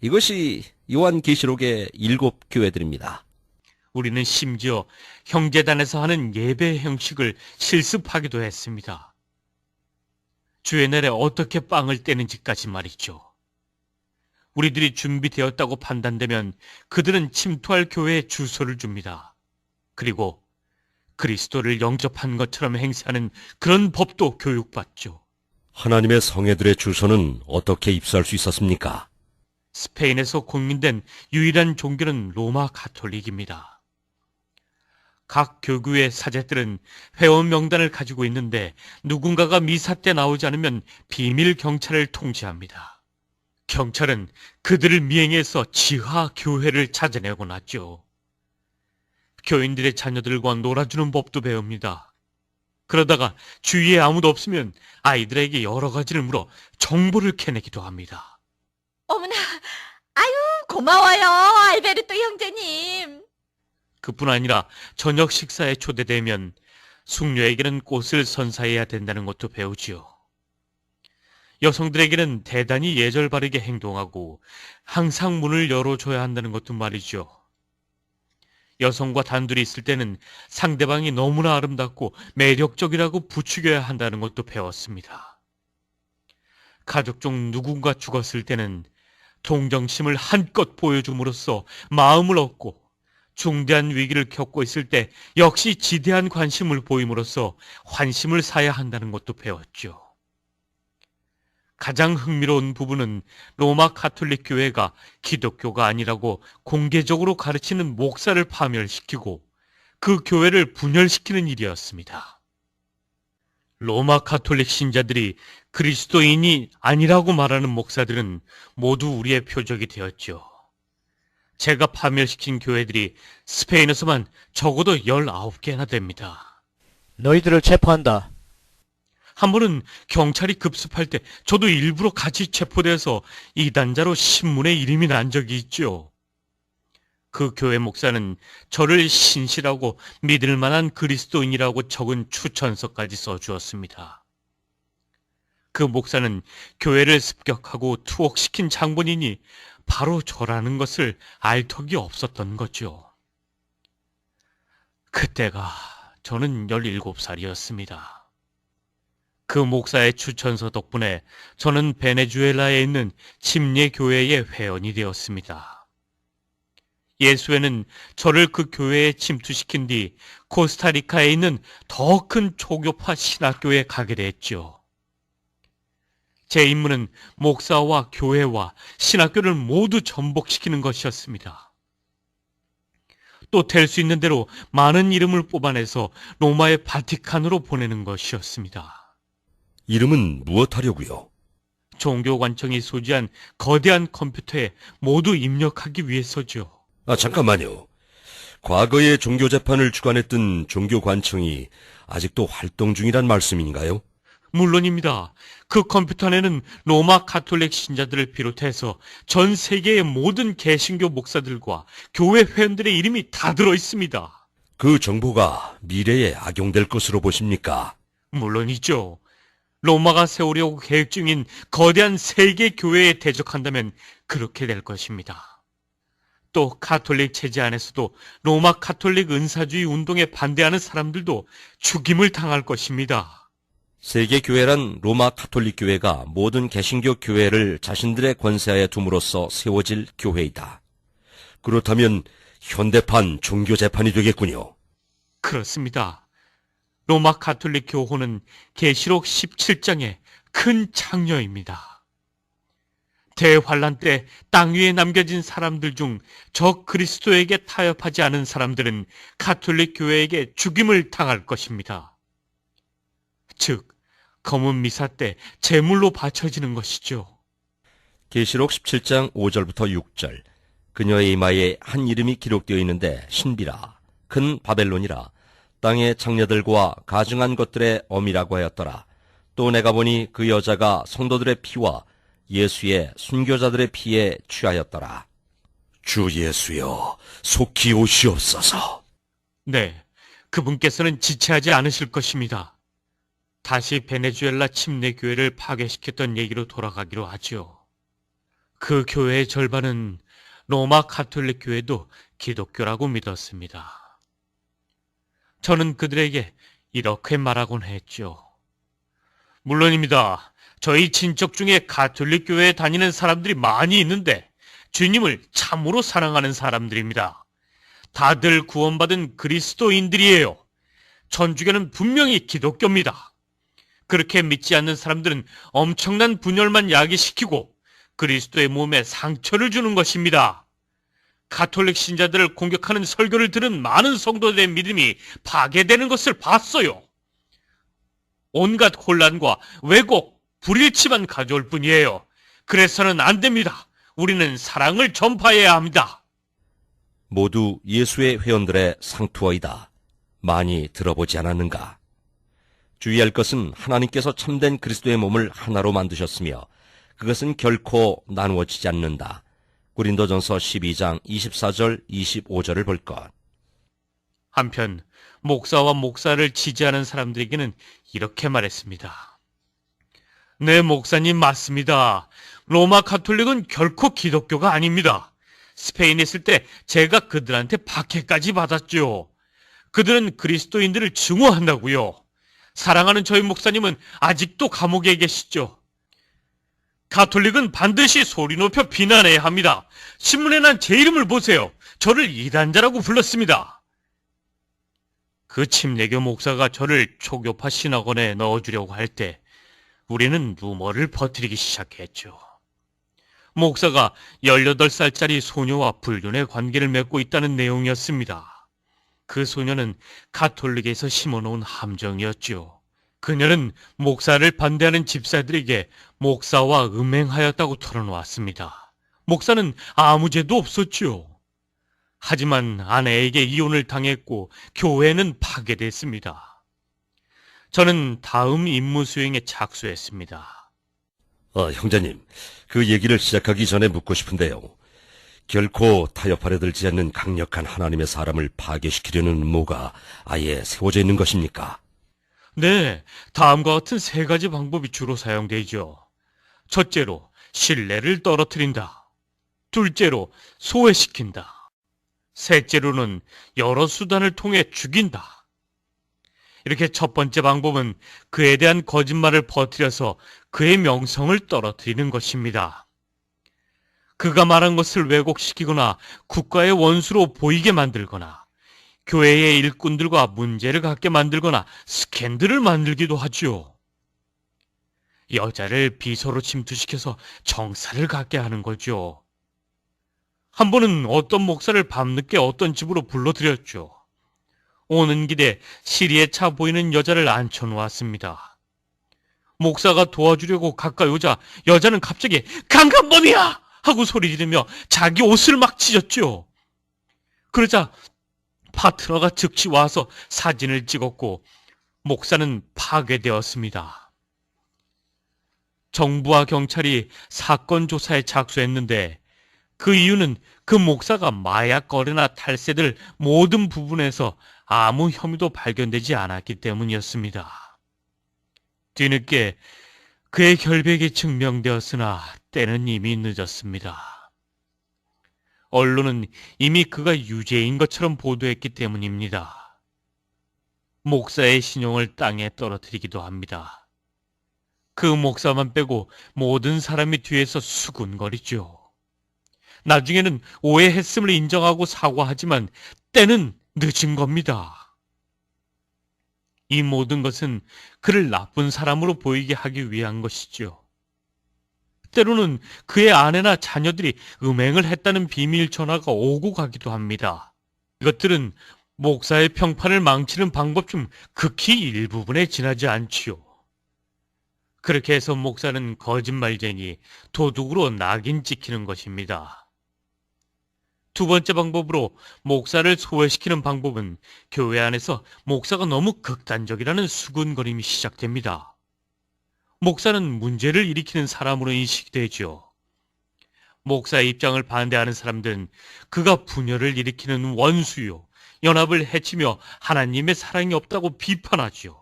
이것이 요한계시록의 7교회들입니다. 우리는 심지어 형제단에서 하는 예배 형식을 실습하기도 했습니다. 주의 날에 어떻게 빵을 떼는지까지 말이죠. 우리들이 준비되었다고 판단되면 그들은 침투할 교회에 주소를 줍니다. 그리고 그리스도를 영접한 것처럼 행세하는 그런 법도 교육받죠. 하나님의 성애들의 주소는 어떻게 입수할 수 있었습니까? 스페인에서 공인된 유일한 종교는 로마 가톨릭입니다. 각 교구의 사제들은 회원 명단을 가지고 있는데 누군가가 미사 때 나오지 않으면 비밀 경찰을 통지합니다. 경찰은 그들을 미행해서 지하 교회를 찾아내곤 하죠. 교인들의 자녀들과 놀아주는 법도 배웁니다. 그러다가 주위에 아무도 없으면 아이들에게 여러 가지를 물어 정보를 캐내기도 합니다. 어머나, 아유, 고마워요, 알베르토 형제님. 그뿐 아니라 저녁 식사에 초대되면 숙녀에게는 꽃을 선사해야 된다는 것도 배우지요. 여성들에게는 대단히 예절 바르게 행동하고 항상 문을 열어줘야 한다는 것도 말이죠. 여성과 단둘이 있을 때는 상대방이 너무나 아름답고 매력적이라고 부추겨야 한다는 것도 배웠습니다. 가족 중 누군가 죽었을 때는 동정심을 한껏 보여줌으로써 마음을 얻고 중대한 위기를 겪고 있을 때 역시 지대한 관심을 보임으로써 환심을 사야 한다는 것도 배웠죠. 가장 흥미로운 부분은 로마 가톨릭 교회가 기독교가 아니라고 공개적으로 가르치는 목사를 파멸시키고 그 교회를 분열시키는 일이었습니다. 로마 가톨릭 신자들이 그리스도인이 아니라고 말하는 목사들은 모두 우리의 표적이 되었죠. 제가 파멸시킨 교회들이 스페인에서만 적어도 19개나 됩니다. 너희들을 체포한다. 한 번은 경찰이 급습할 때 저도 일부러 같이 체포돼서 이단자로 신문에 이름이 난 적이 있죠. 그 교회 목사는 저를 신실하고 믿을 만한 그리스도인이라고 적은 추천서까지 써주었습니다. 그 목사는 교회를 습격하고 투옥시킨 장본인이 바로 저라는 것을 알 턱이 없었던 거죠. 그때가 저는 17살이었습니다. 그 목사의 추천서 덕분에 저는 베네수엘라에 있는 침례교회의 회원이 되었습니다. 예수회는 저를 그 교회에 침투시킨 뒤 코스타리카에 있는 더 큰 초교파 신학교에 가게 됐죠. 제 임무는 목사와 교회와 신학교를 모두 전복시키는 것이었습니다. 또 될 수 있는 대로 많은 이름을 뽑아내서 로마의 바티칸으로 보내는 것이었습니다. 이름은 무엇하려고요? 종교관청이 소지한 거대한 컴퓨터에 모두 입력하기 위해서죠. 잠깐만요. 과거에 종교재판을 주관했던 종교관청이 아직도 활동 중이란 말씀인가요? 물론입니다. 그 컴퓨터 안에는 로마 가톨릭 신자들을 비롯해서 전 세계의 모든 개신교 목사들과 교회 회원들의 이름이 다 들어 있습니다. 그 정보가 미래에 악용될 것으로 보십니까? 물론이죠. 로마가 세우려고 계획 중인 거대한 세계 교회에 대적한다면 그렇게 될 것입니다. 또 가톨릭 체제 안에서도 로마 가톨릭 은사주의 운동에 반대하는 사람들도 죽임을 당할 것입니다. 세계교회란 로마 가톨릭 교회가 모든 개신교 교회를 자신들의 권세하에 둠으로써 세워질 교회이다. 그렇다면 현대판 종교재판이 되겠군요. 그렇습니다. 로마 가톨릭 교호는 계시록 17장의 큰 창녀입니다. 대환란 때 땅 위에 남겨진 사람들 중 저 그리스도에게 타협하지 않은 사람들은 가톨릭 교회에게 죽임을 당할 것입니다. 즉, 검은 미사 때 제물로 바쳐지는 것이죠. 계시록 17장 5절부터 6절. 그녀의 이마에 한 이름이 기록되어 있는데 신비라, 큰 바벨론이라, 땅의 창녀들과 가증한 것들의 어미라고 하였더라. 또 내가 보니 그 여자가 성도들의 피와 예수의 순교자들의 피에 취하였더라. 주 예수여, 속히 오시옵소서. 네, 그분께서는 지체하지 않으실 것입니다. 다시 베네수엘라 침례 교회를 파괴시켰던 얘기로 돌아가기로 하죠. 그 교회의 절반은 로마 가톨릭 교회도 기독교라고 믿었습니다. 저는 그들에게 이렇게 말하곤 했죠. 물론입니다. 저희 친척 중에 가톨릭 교회에 다니는 사람들이 많이 있는데 주님을 참으로 사랑하는 사람들입니다. 다들 구원받은 그리스도인들이에요. 천주교는 분명히 기독교입니다. 그렇게 믿지 않는 사람들은 엄청난 분열만 야기시키고 그리스도의 몸에 상처를 주는 것입니다. 가톨릭 신자들을 공격하는 설교를 들은 많은 성도들의 믿음이 파괴되는 것을 봤어요. 온갖 혼란과 왜곡, 불일치만 가져올 뿐이에요. 그래서는 안 됩니다. 우리는 사랑을 전파해야 합니다. 모두 예수의 회원들의 상투어이다. 많이 들어보지 않았는가? 주의할 것은 하나님께서 참된 그리스도의 몸을 하나로 만드셨으며 그것은 결코 나누어지지 않는다. 고린도전서 12장 24절 25절을 볼 것. 한편 목사와 목사를 지지하는 사람들에게는 이렇게 말했습니다. 네, 목사님 맞습니다. 로마 가톨릭은 결코 기독교가 아닙니다. 스페인에 있을 때 제가 그들한테 박해까지 받았죠. 그들은 그리스도인들을 증오한다고요. 사랑하는 저희 목사님은 아직도 감옥에 계시죠. 가톨릭은 반드시 소리 높여 비난해야 합니다. 신문에 난 제 이름을 보세요. 저를 이단자라고 불렀습니다. 그 침례교 목사가 저를 초교파 신학원에 넣어주려고 할 때 우리는 루머를 퍼뜨리기 시작했죠. 목사가 18살짜리 소녀와 불륜의 관계를 맺고 있다는 내용이었습니다. 그 소녀는 가톨릭에서 심어놓은 함정이었죠. 그녀는 목사를 반대하는 집사들에게 목사와 음행하였다고 털어놓았습니다. 목사는 아무 죄도 없었죠. 하지만 아내에게 이혼을 당했고 교회는 파괴됐습니다. 저는 다음 임무 수행에 착수했습니다. 형제님, 그 얘기를 시작하기 전에 묻고 싶은데요. 결코 타협하려 들지 않는 강력한 하나님의 사람을 파괴시키려는 음모가 아예 세워져 있는 것입니까? 네, 다음과 같은 3가지 방법이 주로 사용되죠. 첫째로 신뢰를 떨어뜨린다. 둘째로 소외시킨다. 셋째로는 여러 수단을 통해 죽인다. 이렇게 첫 번째 방법은 그에 대한 거짓말을 퍼뜨려서 그의 명성을 떨어뜨리는 것입니다. 그가 말한 것을 왜곡시키거나 국가의 원수로 보이게 만들거나 교회의 일꾼들과 문제를 갖게 만들거나 스캔들을 만들기도 하죠. 여자를 비서로 침투시켜서 정사를 갖게 하는 거죠. 한 번은 어떤 목사를 밤늦게 어떤 집으로 불러들였죠. 오는 길에 시리에 차 보이는 여자를 앉혀놓았습니다. 목사가 도와주려고 가까이 오자 여자는 갑자기 강간범이야! 하고 소리 지르며 자기 옷을 막 찢었죠. 그러자 파트너가 즉시 와서 사진을 찍었고 목사는 파괴되었습니다. 정부와 경찰이 사건 조사에 착수했는데 그 이유는 그 목사가 마약 거래나 탈세들 모든 부분에서 아무 혐의도 발견되지 않았기 때문이었습니다. 뒤늦게 그의 결백이 증명되었으나 때는 이미 늦었습니다. 언론은 이미 그가 유죄인 것처럼 보도했기 때문입니다. 목사의 신용을 땅에 떨어뜨리기도 합니다. 그 목사만 빼고 모든 사람이 뒤에서 수군거리죠. 나중에는 오해했음을 인정하고 사과하지만 때는 늦은 겁니다. 이 모든 것은 그를 나쁜 사람으로 보이게 하기 위한 것이죠. 때로는 그의 아내나 자녀들이 음행을 했다는 비밀 전화가 오고 가기도 합니다. 이것들은 목사의 평판을 망치는 방법 중 극히 일부분에 지나지 않지요. 그렇게 해서 목사는 거짓말쟁이, 도둑으로 낙인 찍히는 것입니다. 두 번째 방법으로 목사를 소외시키는 방법은 교회 안에서 목사가 너무 극단적이라는 수군거림이 시작됩니다. 목사는 문제를 일으키는 사람으로 인식되죠. 목사의 입장을 반대하는 사람들은 그가 분열을 일으키는 원수요, 연합을 해치며 하나님의 사랑이 없다고 비판하죠.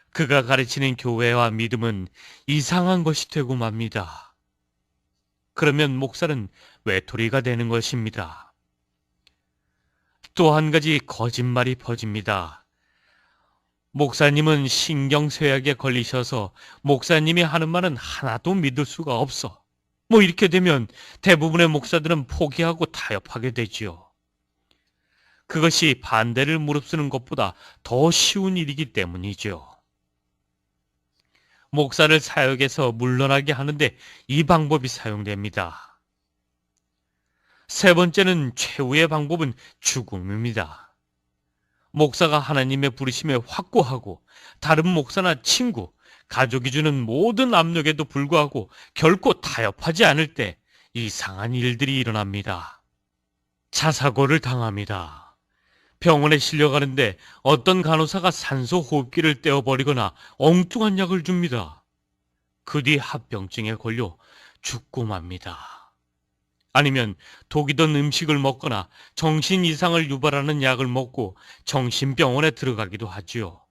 그가 가르치는 교회와 믿음은 이상한 것이 되고 맙니다. 그러면 목사는 외톨이가 되는 것입니다. 또 한 가지 거짓말이 퍼집니다. 목사님은 신경쇠약에 걸리셔서 목사님이 하는 말은 하나도 믿을 수가 없어. 이렇게 되면 대부분의 목사들은 포기하고 타협하게 되지요. 그것이 반대를 무릅쓰는 것보다 더 쉬운 일이기 때문이죠. 목사를 사역에서 물러나게 하는데 이 방법이 사용됩니다. 세 번째는 최후의 방법은 죽음입니다. 목사가 하나님의 부르심에 확고하고 다른 목사나 친구, 가족이 주는 모든 압력에도 불구하고 결코 타협하지 않을 때 이상한 일들이 일어납니다. 자사고를 당합니다. 병원에 실려가는데 어떤 간호사가 산소 호흡기를 떼어버리거나 엉뚱한 약을 줍니다. 그 뒤 합병증에 걸려 죽고 맙니다. 아니면 독이 든 음식을 먹거나 정신 이상을 유발하는 약을 먹고 정신병원에 들어가기도 하지요.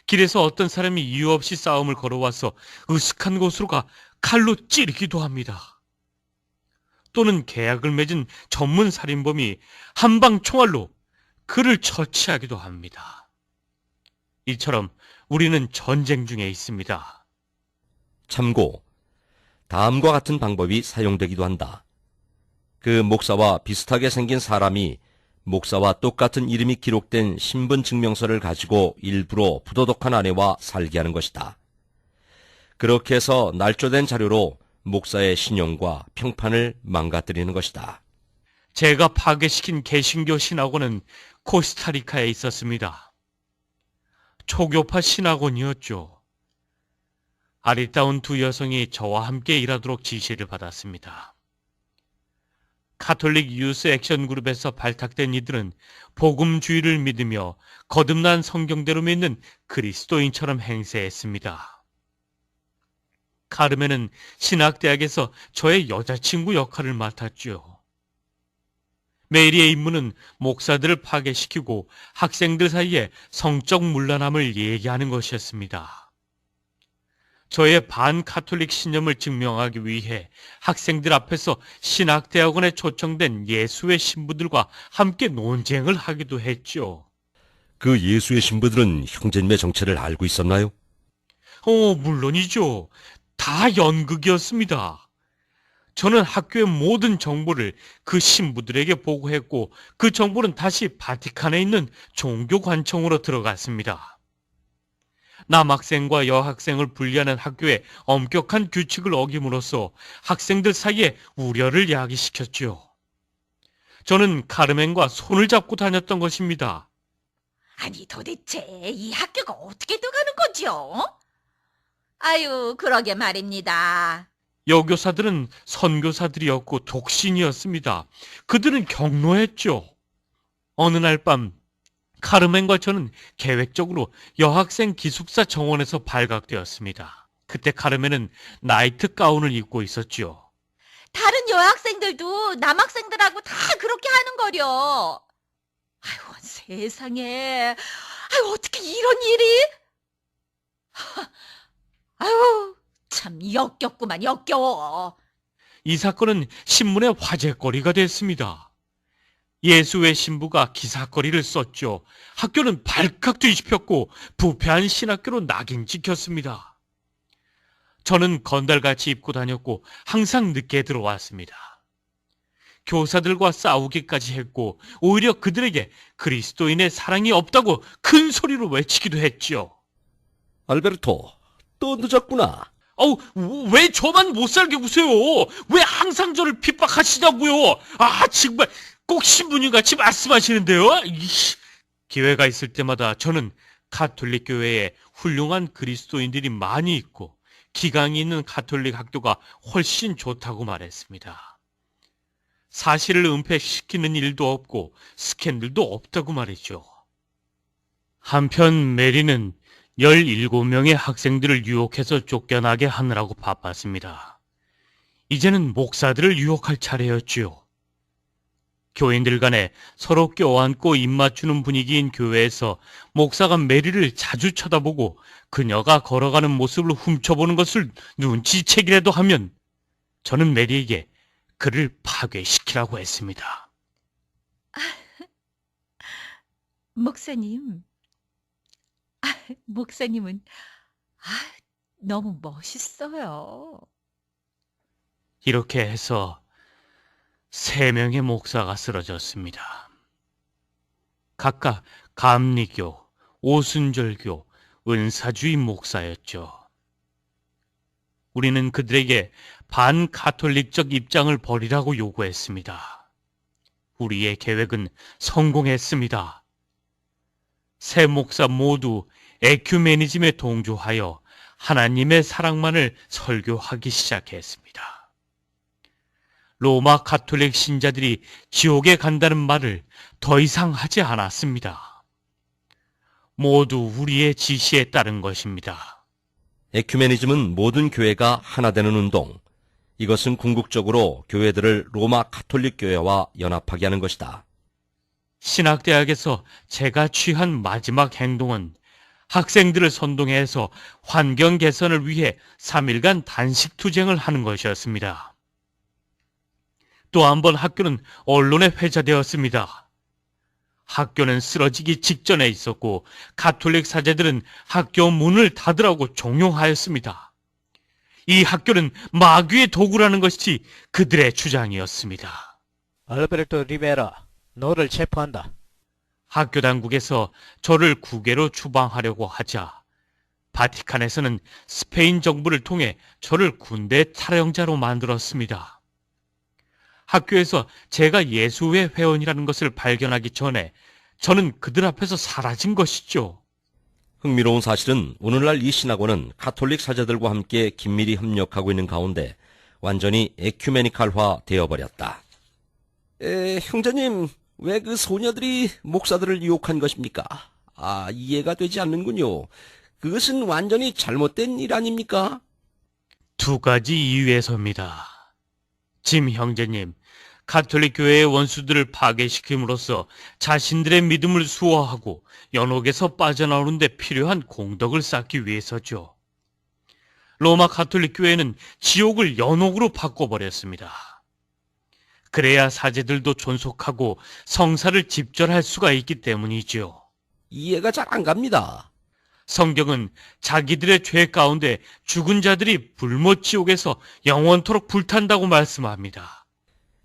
길에서 어떤 사람이 이유 없이 싸움을 걸어와서 으슥한 곳으로 가 칼로 찌르기도 합니다. 또는 계약을 맺은 전문 살인범이 한방 총알로 그를 처치하기도 합니다. 이처럼 우리는 전쟁 중에 있습니다. 참고, 다음과 같은 방법이 사용되기도 한다. 그 목사와 비슷하게 생긴 사람이 목사와 똑같은 이름이 기록된 신분증명서를 가지고 일부러 부도덕한 아내와 살게 하는 것이다. 그렇게 해서 날조된 자료로 목사의 신용과 평판을 망가뜨리는 것이다. 제가 파괴시킨 개신교 신학원은 코스타리카에 있었습니다. 초교파 신학원이었죠. 아리따운 두 여성이 저와 함께 일하도록 지시를 받았습니다. 카톨릭 유스 액션 그룹에서 발탁된 이들은 복음주의를 믿으며 거듭난 성경대로 믿는 그리스도인처럼 행세했습니다. 카르멘은 신학대학에서 저의 여자친구 역할을 맡았죠. 메리의 임무는 목사들을 파괴시키고 학생들 사이에 성적 문란함을 얘기하는 것이었습니다. 저의 반카톨릭 신념을 증명하기 위해 학생들 앞에서 신학대학원에 초청된 예수의 신부들과 함께 논쟁을 하기도 했죠. 그 예수의 신부들은 형제님의 정체를 알고 있었나요? 물론이죠. 다 연극이었습니다. 저는 학교의 모든 정보를 그 신부들에게 보고했고 그 정보는 다시 바티칸에 있는 종교관청으로 들어갔습니다. 남학생과 여학생을 분리하는 학교의 엄격한 규칙을 어김으로써 학생들 사이에 우려를 야기시켰죠. 저는 카르멘과 손을 잡고 다녔던 것입니다. 아니 도대체 이 학교가 어떻게 돼가는 거죠? 아유, 그러게 말입니다. 여교사들은 선교사들이었고 독신이었습니다. 그들은 경로했죠. 어느 날 밤 카르멘과 저는 계획적으로 여학생 기숙사 정원에서 발각되었습니다. 그때 카르멘은 나이트 가운을 입고 있었죠. 다른 여학생들도 남학생들하고 다 그렇게 하는 거려. 아유, 세상에. 아유, 어떻게 이런 일이? 아유, 참 역겹구만, 역겨워. 이 사건은 신문의 화제거리가 됐습니다. 예수의 신부가 기사거리를 썼죠. 학교는 발칵 뒤집혔고 부패한 신학교로 낙인 찍혔습니다. 저는 건달같이 입고 다녔고 항상 늦게 들어왔습니다. 교사들과 싸우기까지 했고 오히려 그들에게 그리스도인의 사랑이 없다고 큰 소리로 외치기도 했죠. 알베르토, 또 늦었구나. 왜 저만 못 살게 구세요? 왜 항상 저를 핍박하시냐고요? 정말 꼭 신부님같이 말씀하시는데요? 기회가 있을 때마다 저는 가톨릭 교회에 훌륭한 그리스도인들이 많이 있고 기강이 있는 가톨릭 학교가 훨씬 좋다고 말했습니다. 사실을 은폐시키는 일도 없고 스캔들도 없다고 말이죠. 한편 메리는 17명의 학생들을 유혹해서 쫓겨나게 하느라고 바빴습니다. 이제는 목사들을 유혹할 차례였지요. 교인들 간에 서로 껴안고 입맞추는 분위기인 교회에서 목사가 메리를 자주 쳐다보고 그녀가 걸어가는 모습을 훔쳐보는 것을 눈치채기라도 하면 저는 메리에게 그를 파괴시키라고 했습니다. 목사님, 목사님은 너무 멋있어요. 이렇게 해서 3명의 목사가 쓰러졌습니다. 각각 감리교, 오순절교, 은사주의 목사였죠. 우리는 그들에게 반가톨릭적 입장을 버리라고 요구했습니다. 우리의 계획은 성공했습니다. 3 목사 모두 에큐메니즘에 동조하여 하나님의 사랑만을 설교하기 시작했습니다. 로마 가톨릭 신자들이 지옥에 간다는 말을 더 이상 하지 않았습니다. 모두 우리의 지시에 따른 것입니다. 에큐메니즘은 모든 교회가 하나 되는 운동. 이것은 궁극적으로 교회들을 로마 가톨릭 교회와 연합하게 하는 것이다. 신학대학에서 제가 취한 마지막 행동은 학생들을 선동해서 환경 개선을 위해 3일간 단식 투쟁을 하는 것이었습니다. 또 한 번 학교는 언론에 회자되었습니다. 학교는 쓰러지기 직전에 있었고 가톨릭 사제들은 학교 문을 닫으라고 종용하였습니다. 이 학교는 마귀의 도구라는 것이 그들의 주장이었습니다. 알베르토 리베라, 너를 체포한다. 학교 당국에서 저를 국외로 추방하려고 하자 바티칸에서는 스페인 정부를 통해 저를 군대 탈영자로 만들었습니다. 학교에서 제가 예수회 회원이라는 것을 발견하기 전에 저는 그들 앞에서 사라진 것이죠. 흥미로운 사실은 오늘날 이 신학원은 가톨릭 사제들과 함께 긴밀히 협력하고 있는 가운데 완전히 에큐메니칼화 되어버렸다. 형제님, 왜 그 소녀들이 목사들을 유혹한 것입니까? 이해가 되지 않는군요. 그것은 완전히 잘못된 일 아닙니까? 2가지 이유에서입니다. 짐 형제님, 가톨릭 교회의 원수들을 파괴시킴으로써 자신들의 믿음을 수호하고 연옥에서 빠져나오는 데 필요한 공덕을 쌓기 위해서죠. 로마 가톨릭 교회는 지옥을 연옥으로 바꿔버렸습니다. 그래야 사제들도 존속하고 성사를 집절할 수가 있기 때문이죠. 이해가 잘 안 갑니다. 성경은 자기들의 죄 가운데 죽은 자들이 불못 지옥에서 영원토록 불탄다고 말씀합니다.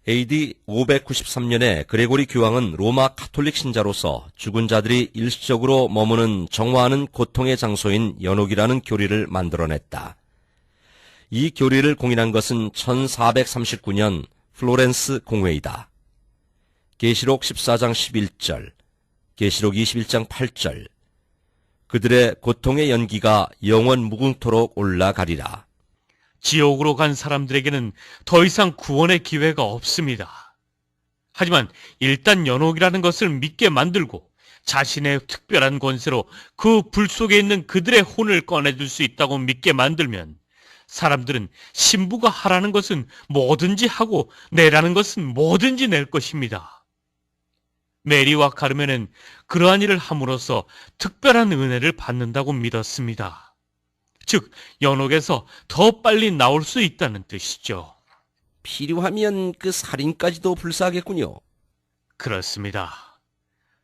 AD 593년에 그레고리 교황은 로마 가톨릭 신자로서 죽은 자들이 일시적으로 머무는 정화하는 고통의 장소인 연옥이라는 교리를 만들어냈다. 이 교리를 공인한 것은 1439년 플로렌스 공회이다. 계시록 14장 11절, 계시록 21장 8절, 그들의 고통의 연기가 영원 무궁토록 올라가리라. 지옥으로 간 사람들에게는 더 이상 구원의 기회가 없습니다. 하지만 일단 연옥이라는 것을 믿게 만들고 자신의 특별한 권세로 그 불 속에 있는 그들의 혼을 꺼내줄 수 있다고 믿게 만들면 사람들은 신부가 하라는 것은 뭐든지 하고 내라는 것은 뭐든지 낼 것입니다. 메리와 카르멘은 그러한 일을 함으로써 특별한 은혜를 받는다고 믿었습니다. 즉 연옥에서 더 빨리 나올 수 있다는 뜻이죠. 필요하면 그 살인까지도 불사하겠군요. 그렇습니다.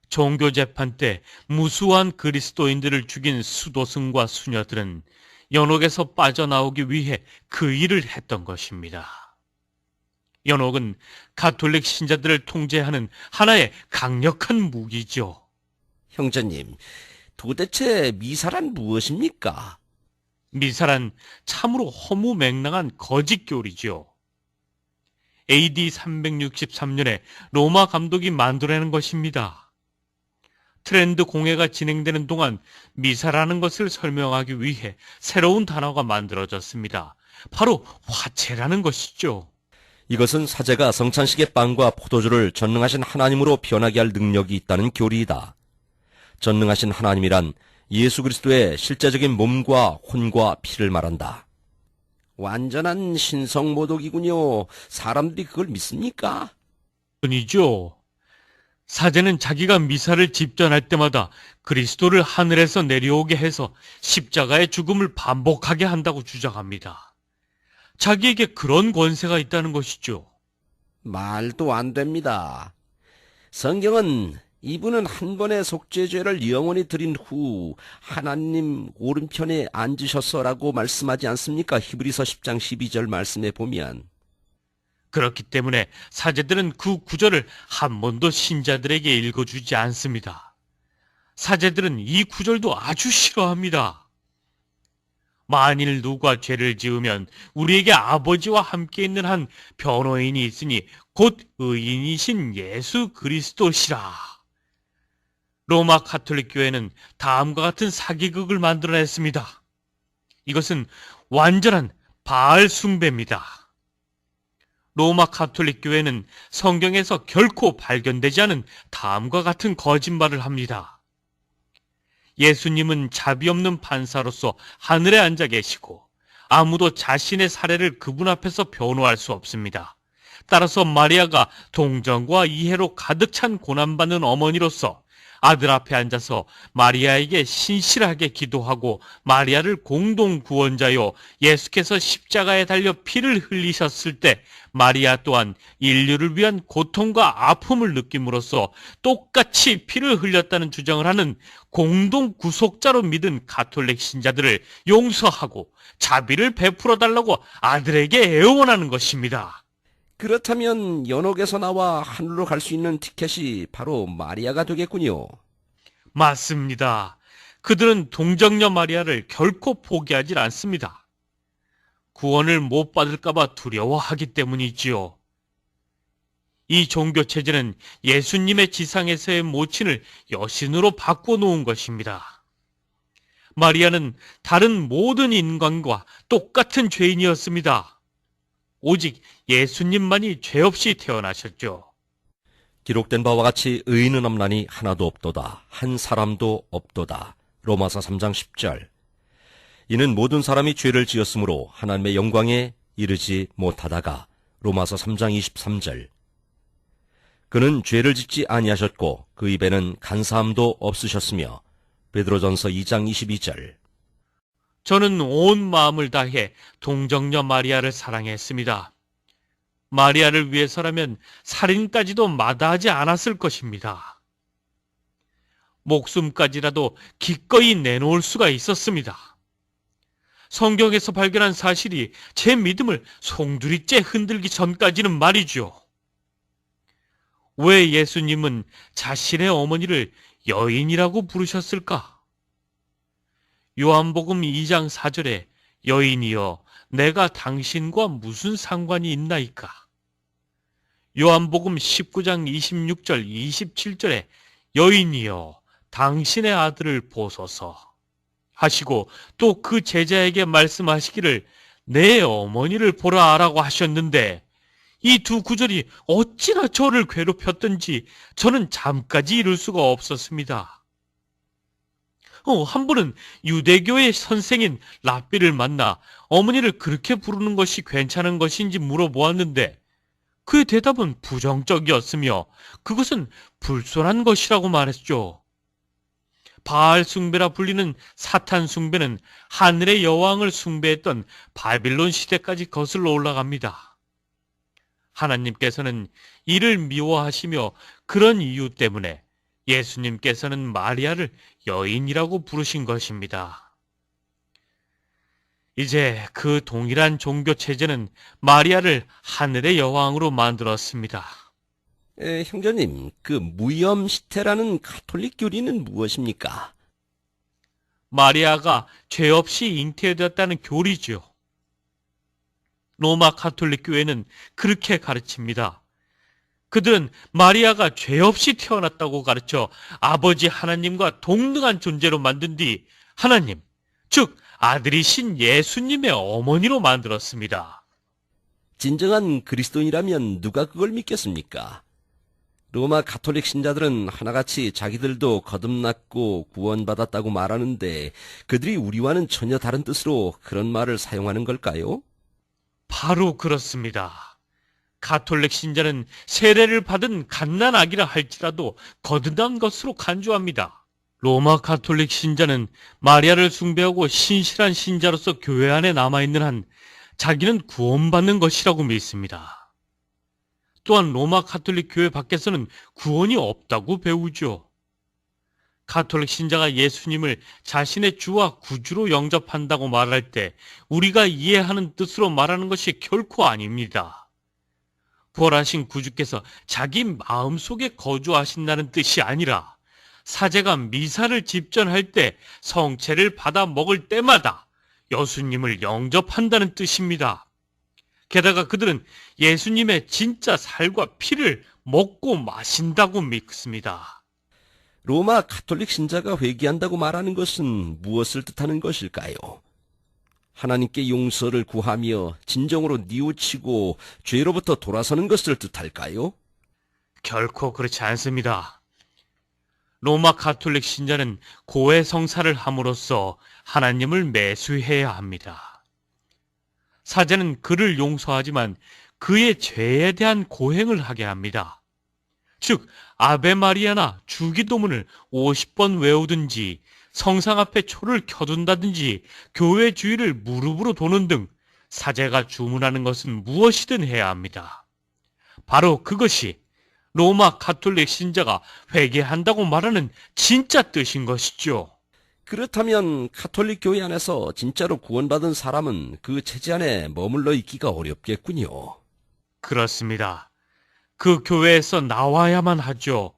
종교 재판 때 무수한 그리스도인들을 죽인 수도승과 수녀들은 연옥에서 빠져나오기 위해 그 일을 했던 것입니다. 연옥은 가톨릭 신자들을 통제하는 하나의 강력한 무기죠. 형제님, 도대체 미사란 무엇입니까? 미사란 참으로 허무맹랑한 거짓교리죠. AD 363년에 로마 감독이 만들어낸 것입니다. 트렌드 공회가 진행되는 동안 미사라는 것을 설명하기 위해 새로운 단어가 만들어졌습니다. 바로 화채라는 것이죠. 이것은 사제가 성찬식의 빵과 포도주를 전능하신 하나님으로 변하게 할 능력이 있다는 교리이다. 전능하신 하나님이란 예수 그리스도의 실제적인 몸과 혼과 피를 말한다. 완전한 신성모독이군요. 사람들이 그걸 믿습니까? 뿐이죠. 사제는 자기가 미사를 집전할 때마다 그리스도를 하늘에서 내려오게 해서 십자가의 죽음을 반복하게 한다고 주장합니다. 자기에게 그런 권세가 있다는 것이죠. 말도 안 됩니다. 성경은 이분은 한 번의 속죄죄를 영원히 드린 후 하나님 오른편에 앉으셨어라고 말씀하지 않습니까? 히브리서 10장 12절 말씀에 보면. 그렇기 때문에 사제들은 그 구절을 한 번도 신자들에게 읽어주지 않습니다. 사제들은 이 구절도 아주 싫어합니다. 만일 누가 죄를 지으면 우리에게 아버지와 함께 있는 한 변호인이 있으니 곧 의인이신 예수 그리스도시라. 로마 가톨릭 교회는 다음과 같은 사기극을 만들어냈습니다. 이것은 완전한 바알 숭배입니다. 로마 가톨릭 교회는 성경에서 결코 발견되지 않은 다음과 같은 거짓말을 합니다. 예수님은 자비 없는 판사로서 하늘에 앉아 계시고 아무도 자신의 사례를 그분 앞에서 변호할 수 없습니다. 따라서 마리아가 동정과 이해로 가득 찬 고난받는 어머니로서 아들 앞에 앉아서 마리아에게 신실하게 기도하고 마리아를 공동 구원자요 예수께서 십자가에 달려 피를 흘리셨을 때 마리아 또한 인류를 위한 고통과 아픔을 느낌으로써 똑같이 피를 흘렸다는 주장을 하는 공동 구속자로 믿은 가톨릭 신자들을 용서하고 자비를 베풀어 달라고 아들에게 애원하는 것입니다. 그렇다면 연옥에서 나와 하늘로 갈 수 있는 티켓이 바로 마리아가 되겠군요. 맞습니다. 그들은 동정녀 마리아를 결코 포기하지 않습니다. 구원을 못 받을까봐 두려워하기 때문이지요. 이 종교체제는 예수님의 지상에서의 모친을 여신으로 바꿔놓은 것입니다. 마리아는 다른 모든 인간과 똑같은 죄인이었습니다. 오직 예수님만이 죄 없이 태어나셨죠. 기록된 바와 같이 의인은 없나니 하나도 없도다. 한 사람도 없도다. 로마서 3장 10절. 이는 모든 사람이 죄를 지었으므로 하나님의 영광에 이르지 못하다가 로마서 3장 23절. 그는 죄를 짓지 아니하셨고 그 입에는 간사함도 없으셨으며 베드로전서 2장 22절. 저는 온 마음을 다해 동정녀 마리아를 사랑했습니다. 마리아를 위해서라면 살인까지도 마다하지 않았을 것입니다. 목숨까지라도 기꺼이 내놓을 수가 있었습니다. 성경에서 발견한 사실이 제 믿음을 송두리째 흔들기 전까지는 말이죠. 왜 예수님은 자신의 어머니를 여인이라고 부르셨을까? 요한복음 2장 4절에 여인이여 내가 당신과 무슨 상관이 있나이까? 요한복음 19장 26절 27절에 여인이여 당신의 아들을 보소서 하시고 또 그 제자에게 말씀하시기를 내 어머니를 보라라고 하셨는데 이 두 구절이 어찌나 저를 괴롭혔던지 저는 잠까지 이룰 수가 없었습니다. 한 분은 유대교의 선생인 랍비를 만나 어머니를 그렇게 부르는 것이 괜찮은 것인지 물어보았는데 그의 대답은 부정적이었으며 그것은 불손한 것이라고 말했죠. 바알 숭배라 불리는 사탄 숭배는 하늘의 여왕을 숭배했던 바빌론 시대까지 거슬러 올라갑니다. 하나님께서는 이를 미워하시며 그런 이유 때문에 예수님께서는 마리아를 여인이라고 부르신 것입니다. 이제 그 동일한 종교 체제는 마리아를 하늘의 여왕으로 만들었습니다. 형제님, 그 무염시태라는 가톨릭 교리는 무엇입니까? 마리아가 죄 없이 잉태되었다는 교리죠. 로마 가톨릭 교회는 그렇게 가르칩니다. 그들은 마리아가 죄 없이 태어났다고 가르쳐 아버지 하나님과 동등한 존재로 만든 뒤 하나님, 즉 아들이신 예수님의 어머니로 만들었습니다. 진정한 그리스도인이라면 누가 그걸 믿겠습니까? 로마 가톨릭 신자들은 하나같이 자기들도 거듭났고 구원받았다고 말하는데 그들이 우리와는 전혀 다른 뜻으로 그런 말을 사용하는 걸까요? 바로 그렇습니다. 가톨릭 신자는 세례를 받은 갓난아기라 할지라도 거듭난 것으로 간주합니다. 로마 가톨릭 신자는 마리아를 숭배하고 신실한 신자로서 교회 안에 남아있는 한 자기는 구원받는 것이라고 믿습니다. 또한 로마 가톨릭 교회 밖에서는 구원이 없다고 배우죠. 가톨릭 신자가 예수님을 자신의 주와 구주로 영접한다고 말할 때 우리가 이해하는 뜻으로 말하는 것이 결코 아닙니다. 부활하신 구주께서 자기 마음속에 거주하신다는 뜻이 아니라 사제가 미사를 집전할 때 성체를 받아 먹을 때마다 예수님을 영접한다는 뜻입니다. 게다가 그들은 예수님의 진짜 살과 피를 먹고 마신다고 믿습니다. 로마 가톨릭 신자가 회개한다고 말하는 것은 무엇을 뜻하는 것일까요? 하나님께 용서를 구하며 진정으로 뉘우치고 죄로부터 돌아서는 것을 뜻할까요? 결코 그렇지 않습니다. 로마 가톨릭 신자는 고해 성사를 함으로써 하나님을 매수해야 합니다. 사제는 그를 용서하지만 그의 죄에 대한 고행을 하게 합니다. 즉 아베 마리아나 주기도문을 50번 외우든지 성상 앞에 초를 켜둔다든지 교회 주위를 무릎으로 도는 등 사제가 주문하는 것은 무엇이든 해야 합니다. 바로 그것이 로마 가톨릭 신자가 회개한다고 말하는 진짜 뜻인 것이죠. 그렇다면 가톨릭 교회 안에서 진짜로 구원받은 사람은 그 체제 안에 머물러 있기가 어렵겠군요. 그렇습니다. 그 교회에서 나와야만 하죠.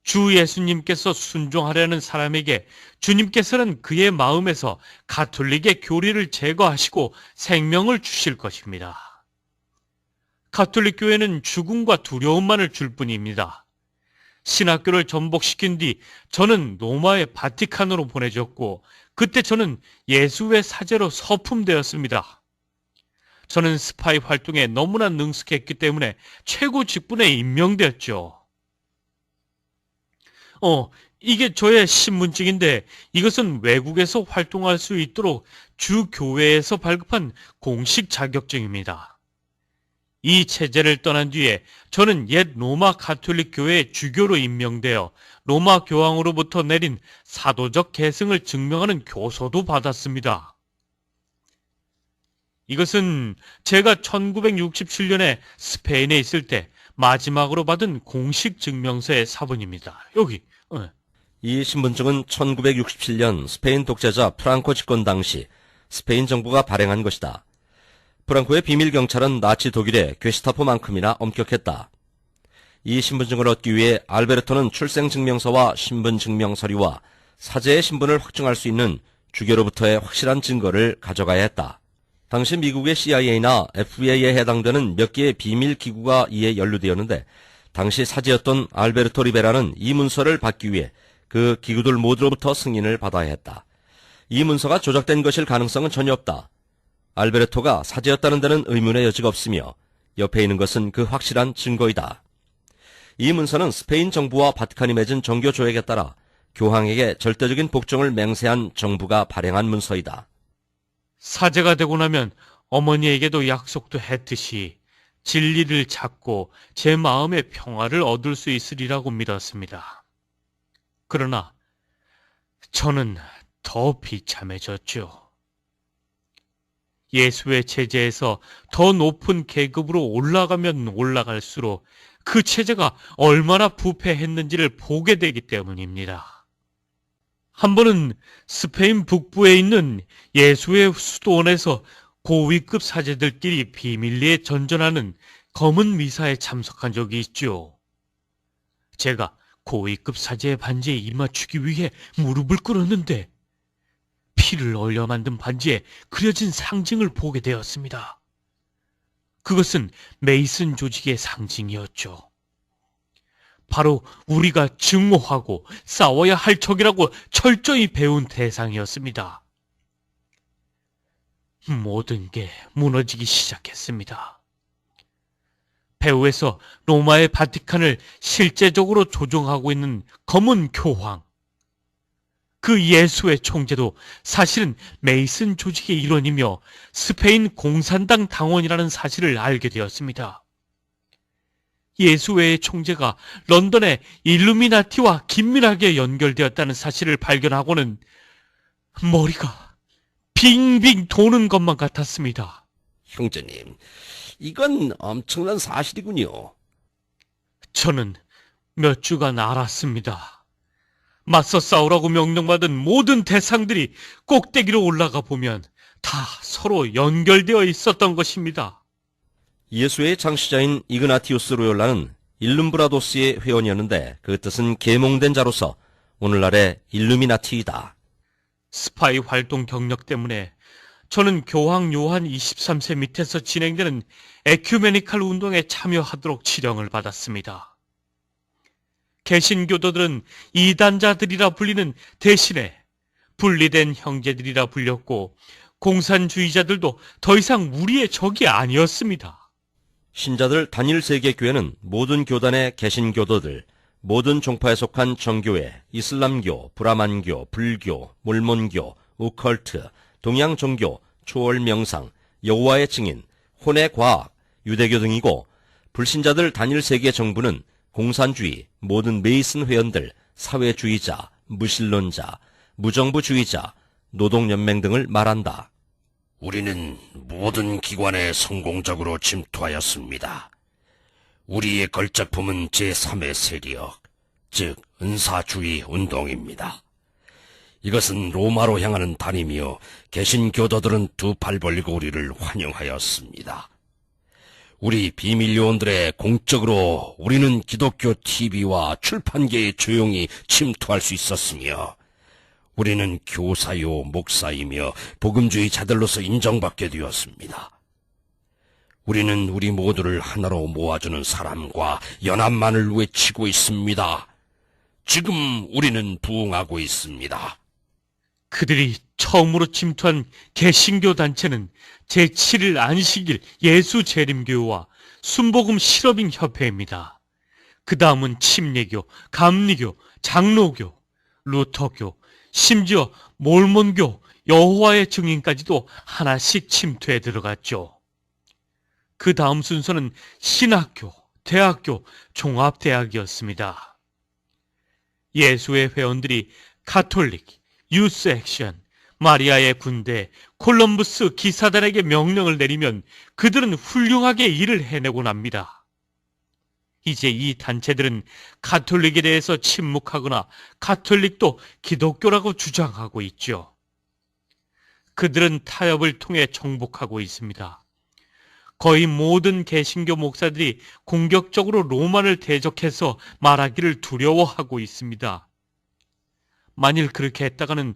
주 예수님께서 순종하려는 사람에게 주님께서는 그의 마음에서 가톨릭의 교리를 제거하시고 생명을 주실 것입니다. 가톨릭 교회는 죽음과 두려움만을 줄 뿐입니다. 신학교를 전복시킨 뒤 저는 로마의 바티칸으로 보내졌고 그때 저는 예수의 사제로 서품되었습니다. 저는 스파이 활동에 너무나 능숙했기 때문에 최고 직분에 임명되었죠. 이게 저의 신분증인데 이것은 외국에서 활동할 수 있도록 주 교회에서 발급한 공식 자격증입니다. 이 체제를 떠난 뒤에 저는 옛 로마 가톨릭 교회의 주교로 임명되어 로마 교황으로부터 내린 사도적 계승을 증명하는 교서도 받았습니다. 이것은 제가 1967년에 스페인에 있을 때 마지막으로 받은 공식 증명서의 사본입니다. 여기. 이 신분증은 1967년 스페인 독재자 프랑코 집권 당시 스페인 정부가 발행한 것이다. 프랑코의 비밀 경찰은 나치 독일의 게슈타포만큼이나 엄격했다. 이 신분증을 얻기 위해 알베르토는 출생증명서와 신분증명 서류와 사제의 신분을 확증할 수 있는 주교로부터의 확실한 증거를 가져가야 했다. 당시 미국의 CIA나 FBI에 해당되는 몇 개의 비밀 기구가 이에 연루되었는데 당시 사제였던 알베르토 리베라는 이 문서를 받기 위해 그 기구들 모두로부터 승인을 받아야 했다. 이 문서가 조작된 것일 가능성은 전혀 없다. 알베르토가 사제였다는 데는 의문의 여지가 없으며 옆에 있는 것은 그 확실한 증거이다. 이 문서는 스페인 정부와 바티칸이 맺은 정교 조약에 따라 교황에게 절대적인 복종을 맹세한 정부가 발행한 문서이다. 사제가 되고 나면 어머니에게도 약속도 했듯이 진리를 찾고 제 마음의 평화를 얻을 수 있으리라고 믿었습니다. 그러나 저는 더 비참해졌죠. 예수의 체제에서 더 높은 계급으로 올라가면 올라갈수록 그 체제가 얼마나 부패했는지를 보게 되기 때문입니다. 한 번은 스페인 북부에 있는 예수의 수도원에서 고위급 사제들끼리 비밀리에 전전하는 검은 미사에 참석한 적이 있죠. 제가 고위급 사제의 반지에 입맞추기 위해 무릎을 꿇었는데 피를 얼려 만든 반지에 그려진 상징을 보게 되었습니다. 그것은 메이슨 조직의 상징이었죠. 바로 우리가 증오하고 싸워야 할 적이라고 철저히 배운 대상이었습니다. 모든 게 무너지기 시작했습니다. 배후에서 로마의 바티칸을 실제적으로 조종하고 있는 검은 교황, 그 예수의 총재도 사실은 메이슨 조직의 일원이며 스페인 공산당 당원이라는 사실을 알게 되었습니다. 예수의 총재가 런던의 일루미나티와 긴밀하게 연결되었다는 사실을 발견하고는 머리가 빙빙 도는 것만 같았습니다. 형제님, 이건 엄청난 사실이군요. 저는 몇 주간 알았습니다. 맞서 싸우라고 명령받은 모든 대상들이 꼭대기로 올라가 보면 다 서로 연결되어 있었던 것입니다. 예수의 창시자인 이그나티우스 로욜라는 일룸브라도스의 회원이었는데 그 뜻은 계몽된 자로서 오늘날의 일루미나티이다. 스파이 활동 경력 때문에 저는 교황 요한 23세 밑에서 진행되는 에큐메니칼 운동에 참여하도록 지령을 받았습니다. 개신교도들은 이단자들이라 불리는 대신에 분리된 형제들이라 불렸고 공산주의자들도 더 이상 우리의 적이 아니었습니다. 신자들 단일 세계교회는 모든 교단의 개신교도들, 모든 종파에 속한 정교회, 이슬람교, 브라만교, 불교, 몰몬교, 우컬트, 동양 종교, 초월 명상, 여호와의 증인, 혼의 과학, 유대교 등이고 불신자들 단일 세계 정부는 공산주의, 모든 메이슨 회원들, 사회주의자, 무신론자, 무정부주의자, 노동연맹 등을 말한다. 우리는 모든 기관에 성공적으로 침투하였습니다. 우리의 걸작품은 제3의 세력, 즉 은사주의 운동입니다. 이것은 로마로 향하는 단이며 개신교도들은 두 팔 벌리고 우리를 환영하였습니다. 우리 비밀요원들의 공적으로 우리는 기독교 TV와 출판계에 조용히 침투할 수 있었으며 우리는 교사요 목사이며 복음주의자들로서 인정받게 되었습니다. 우리는 우리 모두를 하나로 모아주는 사람과 연합만을 외치고 있습니다. 지금 우리는 부흥하고 있습니다. 그들이 처음으로 침투한 개신교 단체는 제7일 안식일 예수 재림교회와 순복음 실업인 협회입니다. 그 다음은 침례교, 감리교, 장로교, 루터교, 심지어 몰몬교, 여호와의 증인까지도 하나씩 침투해 들어갔죠. 그 다음 순서는 신학교, 대학교, 종합대학이었습니다. 예수의 회원들이 가톨릭, 유스 액션, 마리아의 군대, 콜럼부스 기사단에게 명령을 내리면 그들은 훌륭하게 일을 해내곤 합니다. 이제 이 단체들은 가톨릭에 대해서 침묵하거나 가톨릭도 기독교라고 주장하고 있죠. 그들은 타협을 통해 정복하고 있습니다. 거의 모든 개신교 목사들이 공격적으로 로마를 대적해서 말하기를 두려워하고 있습니다. 만일 그렇게 했다가는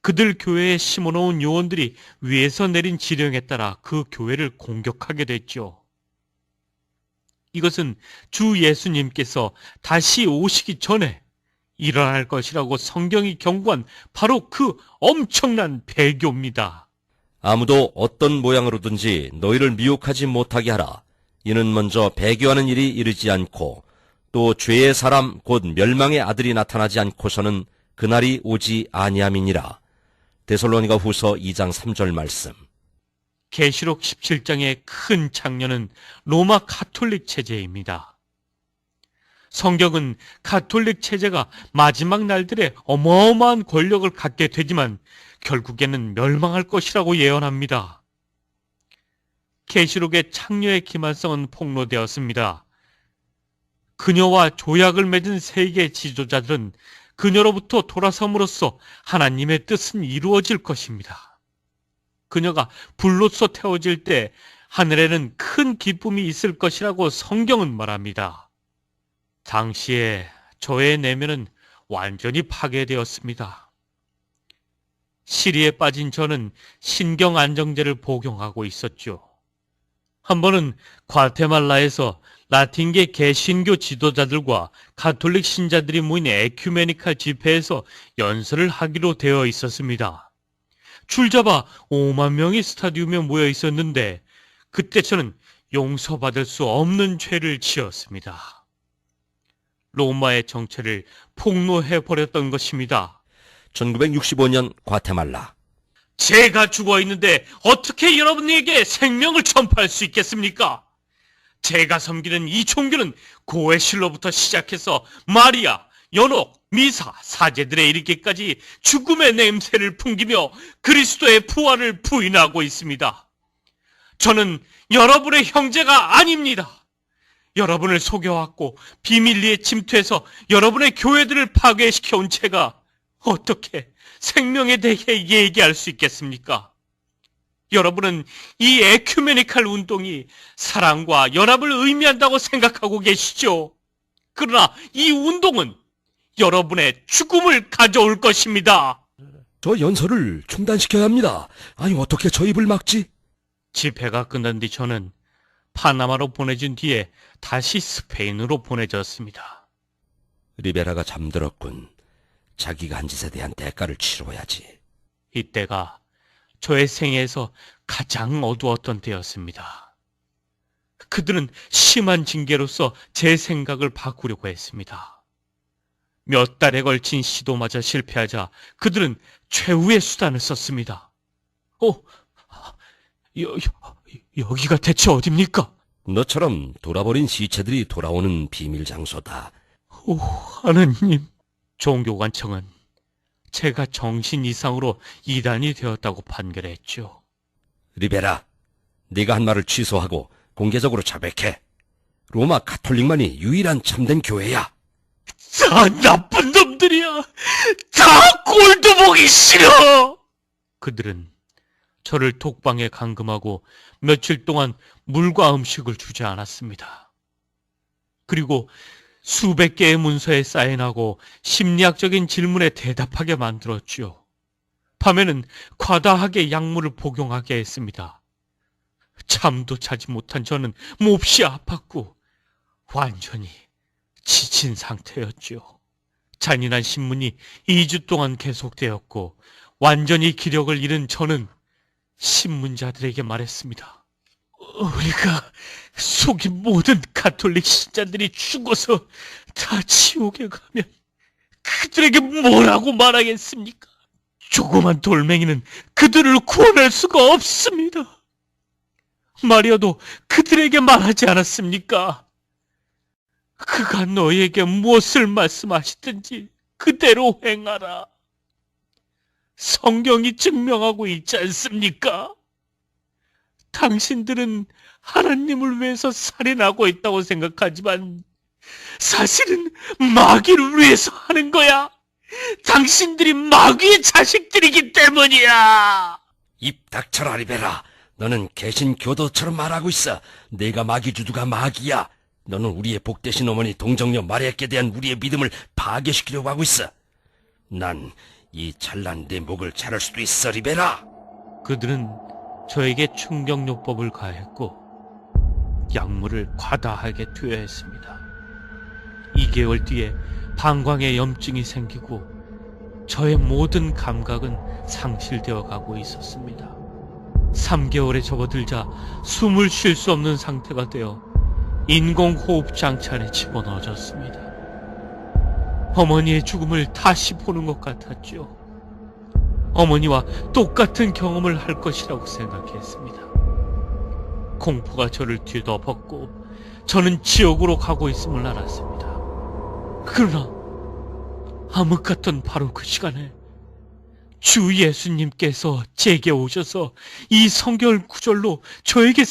그들 교회에 심어놓은 요원들이 위에서 내린 지령에 따라 그 교회를 공격하게 됐죠. 이것은 주 예수님께서 다시 오시기 전에 일어날 것이라고 성경이 경고한 바로 그 엄청난 배교입니다. 아무도 어떤 모양으로든지 너희를 미혹하지 못하게 하라. 이는 먼저 배교하는 일이 이르지 않고 또 죄의 사람 곧 멸망의 아들이 나타나지 않고서는 그날이 오지 아니함이니라. 데살로니가 후서 2장 3절 말씀. 계시록 17장의 큰 장면은 로마 가톨릭 체제입니다. 성경은 가톨릭 체제가 마지막 날들에 어마어마한 권력을 갖게 되지만 결국에는 멸망할 것이라고 예언합니다. 계시록의 창녀의 기만성은 폭로되었습니다. 그녀와 조약을 맺은 세계 지도자들은 그녀로부터 돌아섬으로써 하나님의 뜻은 이루어질 것입니다. 그녀가 불로써 태워질 때 하늘에는 큰 기쁨이 있을 것이라고 성경은 말합니다. 당시에 저의 내면은 완전히 파괴되었습니다. 시리에 빠진 저는 신경 안정제를 복용하고 있었죠. 한 번은 과테말라에서 라틴계 개신교 지도자들과 가톨릭 신자들이 모인 에큐메니칼 집회에서 연설을 하기로 되어 있었습니다. 줄잡아 5만 명이 스타디움에 모여 있었는데 그때 저는 용서받을 수 없는 죄를 지었습니다. 로마의 정체를 폭로해버렸던 것입니다. 1965년 과테말라. 제가 죽어 있는데 어떻게 여러분에게 생명을 전파할 수 있겠습니까? 제가 섬기는 이 종교는 고해실로부터 시작해서 마리아, 연옥, 미사, 사제들에 이르기까지 죽음의 냄새를 풍기며 그리스도의 부활을 부인하고 있습니다. 저는 여러분의 형제가 아닙니다. 여러분을 속여왔고 비밀리에 침투해서 여러분의 교회들을 파괴시켜온 제가 어떻게 생명에 대해 얘기할 수 있겠습니까? 여러분은 이 에큐메니칼 운동이 사랑과 연합을 의미한다고 생각하고 계시죠? 그러나 이 운동은 여러분의 죽음을 가져올 것입니다. 저 연설을 중단시켜야 합니다. 아니, 어떻게 저 입을 막지? 집회가 끝난 뒤 저는 파나마로 보내진 뒤에 다시 스페인으로 보내졌습니다. 리베라가 잠들었군. 자기가 한 짓에 대한 대가를 치러야지. 이때가 저의 생애에서 가장 어두웠던 때였습니다. 그들은 심한 징계로서 제 생각을 바꾸려고 했습니다. 몇 달에 걸친 시도마저 실패하자 그들은 최후의 수단을 썼습니다. 여기가 대체 어딥니까? 너처럼 돌아버린 시체들이 돌아오는 비밀 장소다. 오, 하나님. 종교관청은 제가 정신 이상으로 이단이 되었다고 판결했죠. 리베라, 네가 한 말을 취소하고 공개적으로 자백해. 로마 가톨릭만이 유일한 참된 교회야. 다 나쁜 놈들이야. 다 꼴도 보기 싫어. 그들은 저를 독방에 감금하고 며칠 동안 물과 음식을 주지 않았습니다. 그리고 수백 개의 문서에 사인하고 심리학적인 질문에 대답하게 만들었죠. 밤에는 과다하게 약물을 복용하게 했습니다. 잠도 자지 못한 저는 몹시 아팠고 완전히 지친 상태였죠. 잔인한 신문이 2주 동안 계속되었고 완전히 기력을 잃은 저는 신문자들에게 말했습니다. 우리가 속인 모든 가톨릭 신자들이 죽어서 다 지옥에 가면 그들에게 뭐라고 말하겠습니까? 조그만 돌멩이는 그들을 구원할 수가 없습니다. 마리아도 그들에게 말하지 않았습니까? 그가 너희에게 무엇을 말씀하시든지 그대로 행하라. 성경이 증명하고 있지 않습니까? 당신들은 하나님을 위해서 살인하고 있다고 생각하지만 사실은 마귀를 위해서 하는 거야. 당신들이 마귀의 자식들이기 때문이야. 입 닥쳐라, 리베라. 너는 개신교도처럼 말하고 있어. 내가 마귀주 누가 마귀야. 너는 우리의 복되신 어머니 동정녀 마리아께 대한 우리의 믿음을 파괴시키려고 하고 있어. 난 이 잘난 내 목을 자를 수도 있어, 리베라. 그들은 저에게 충격요법을 가했고 약물을 과다하게 투여했습니다. 2개월 뒤에 방광에 염증이 생기고 저의 모든 감각은 상실되어 가고 있었습니다. 3개월에 접어들자 숨을 쉴 수 없는 상태가 되어 인공호흡 장치안에 집어넣어졌습니다. 어머니의 죽음을 다시 보는 것 같았죠. 어머니와 똑같은 경험을 할 것이라고 생각했습니다. 공포가 저를 뒤덮었고 저는 지옥으로 가고 있음을 알았습니다. 그러나 암흑 같던 바로 그 시간에 주 예수님께서 제게 오셔서 이 성경 구절로 저에게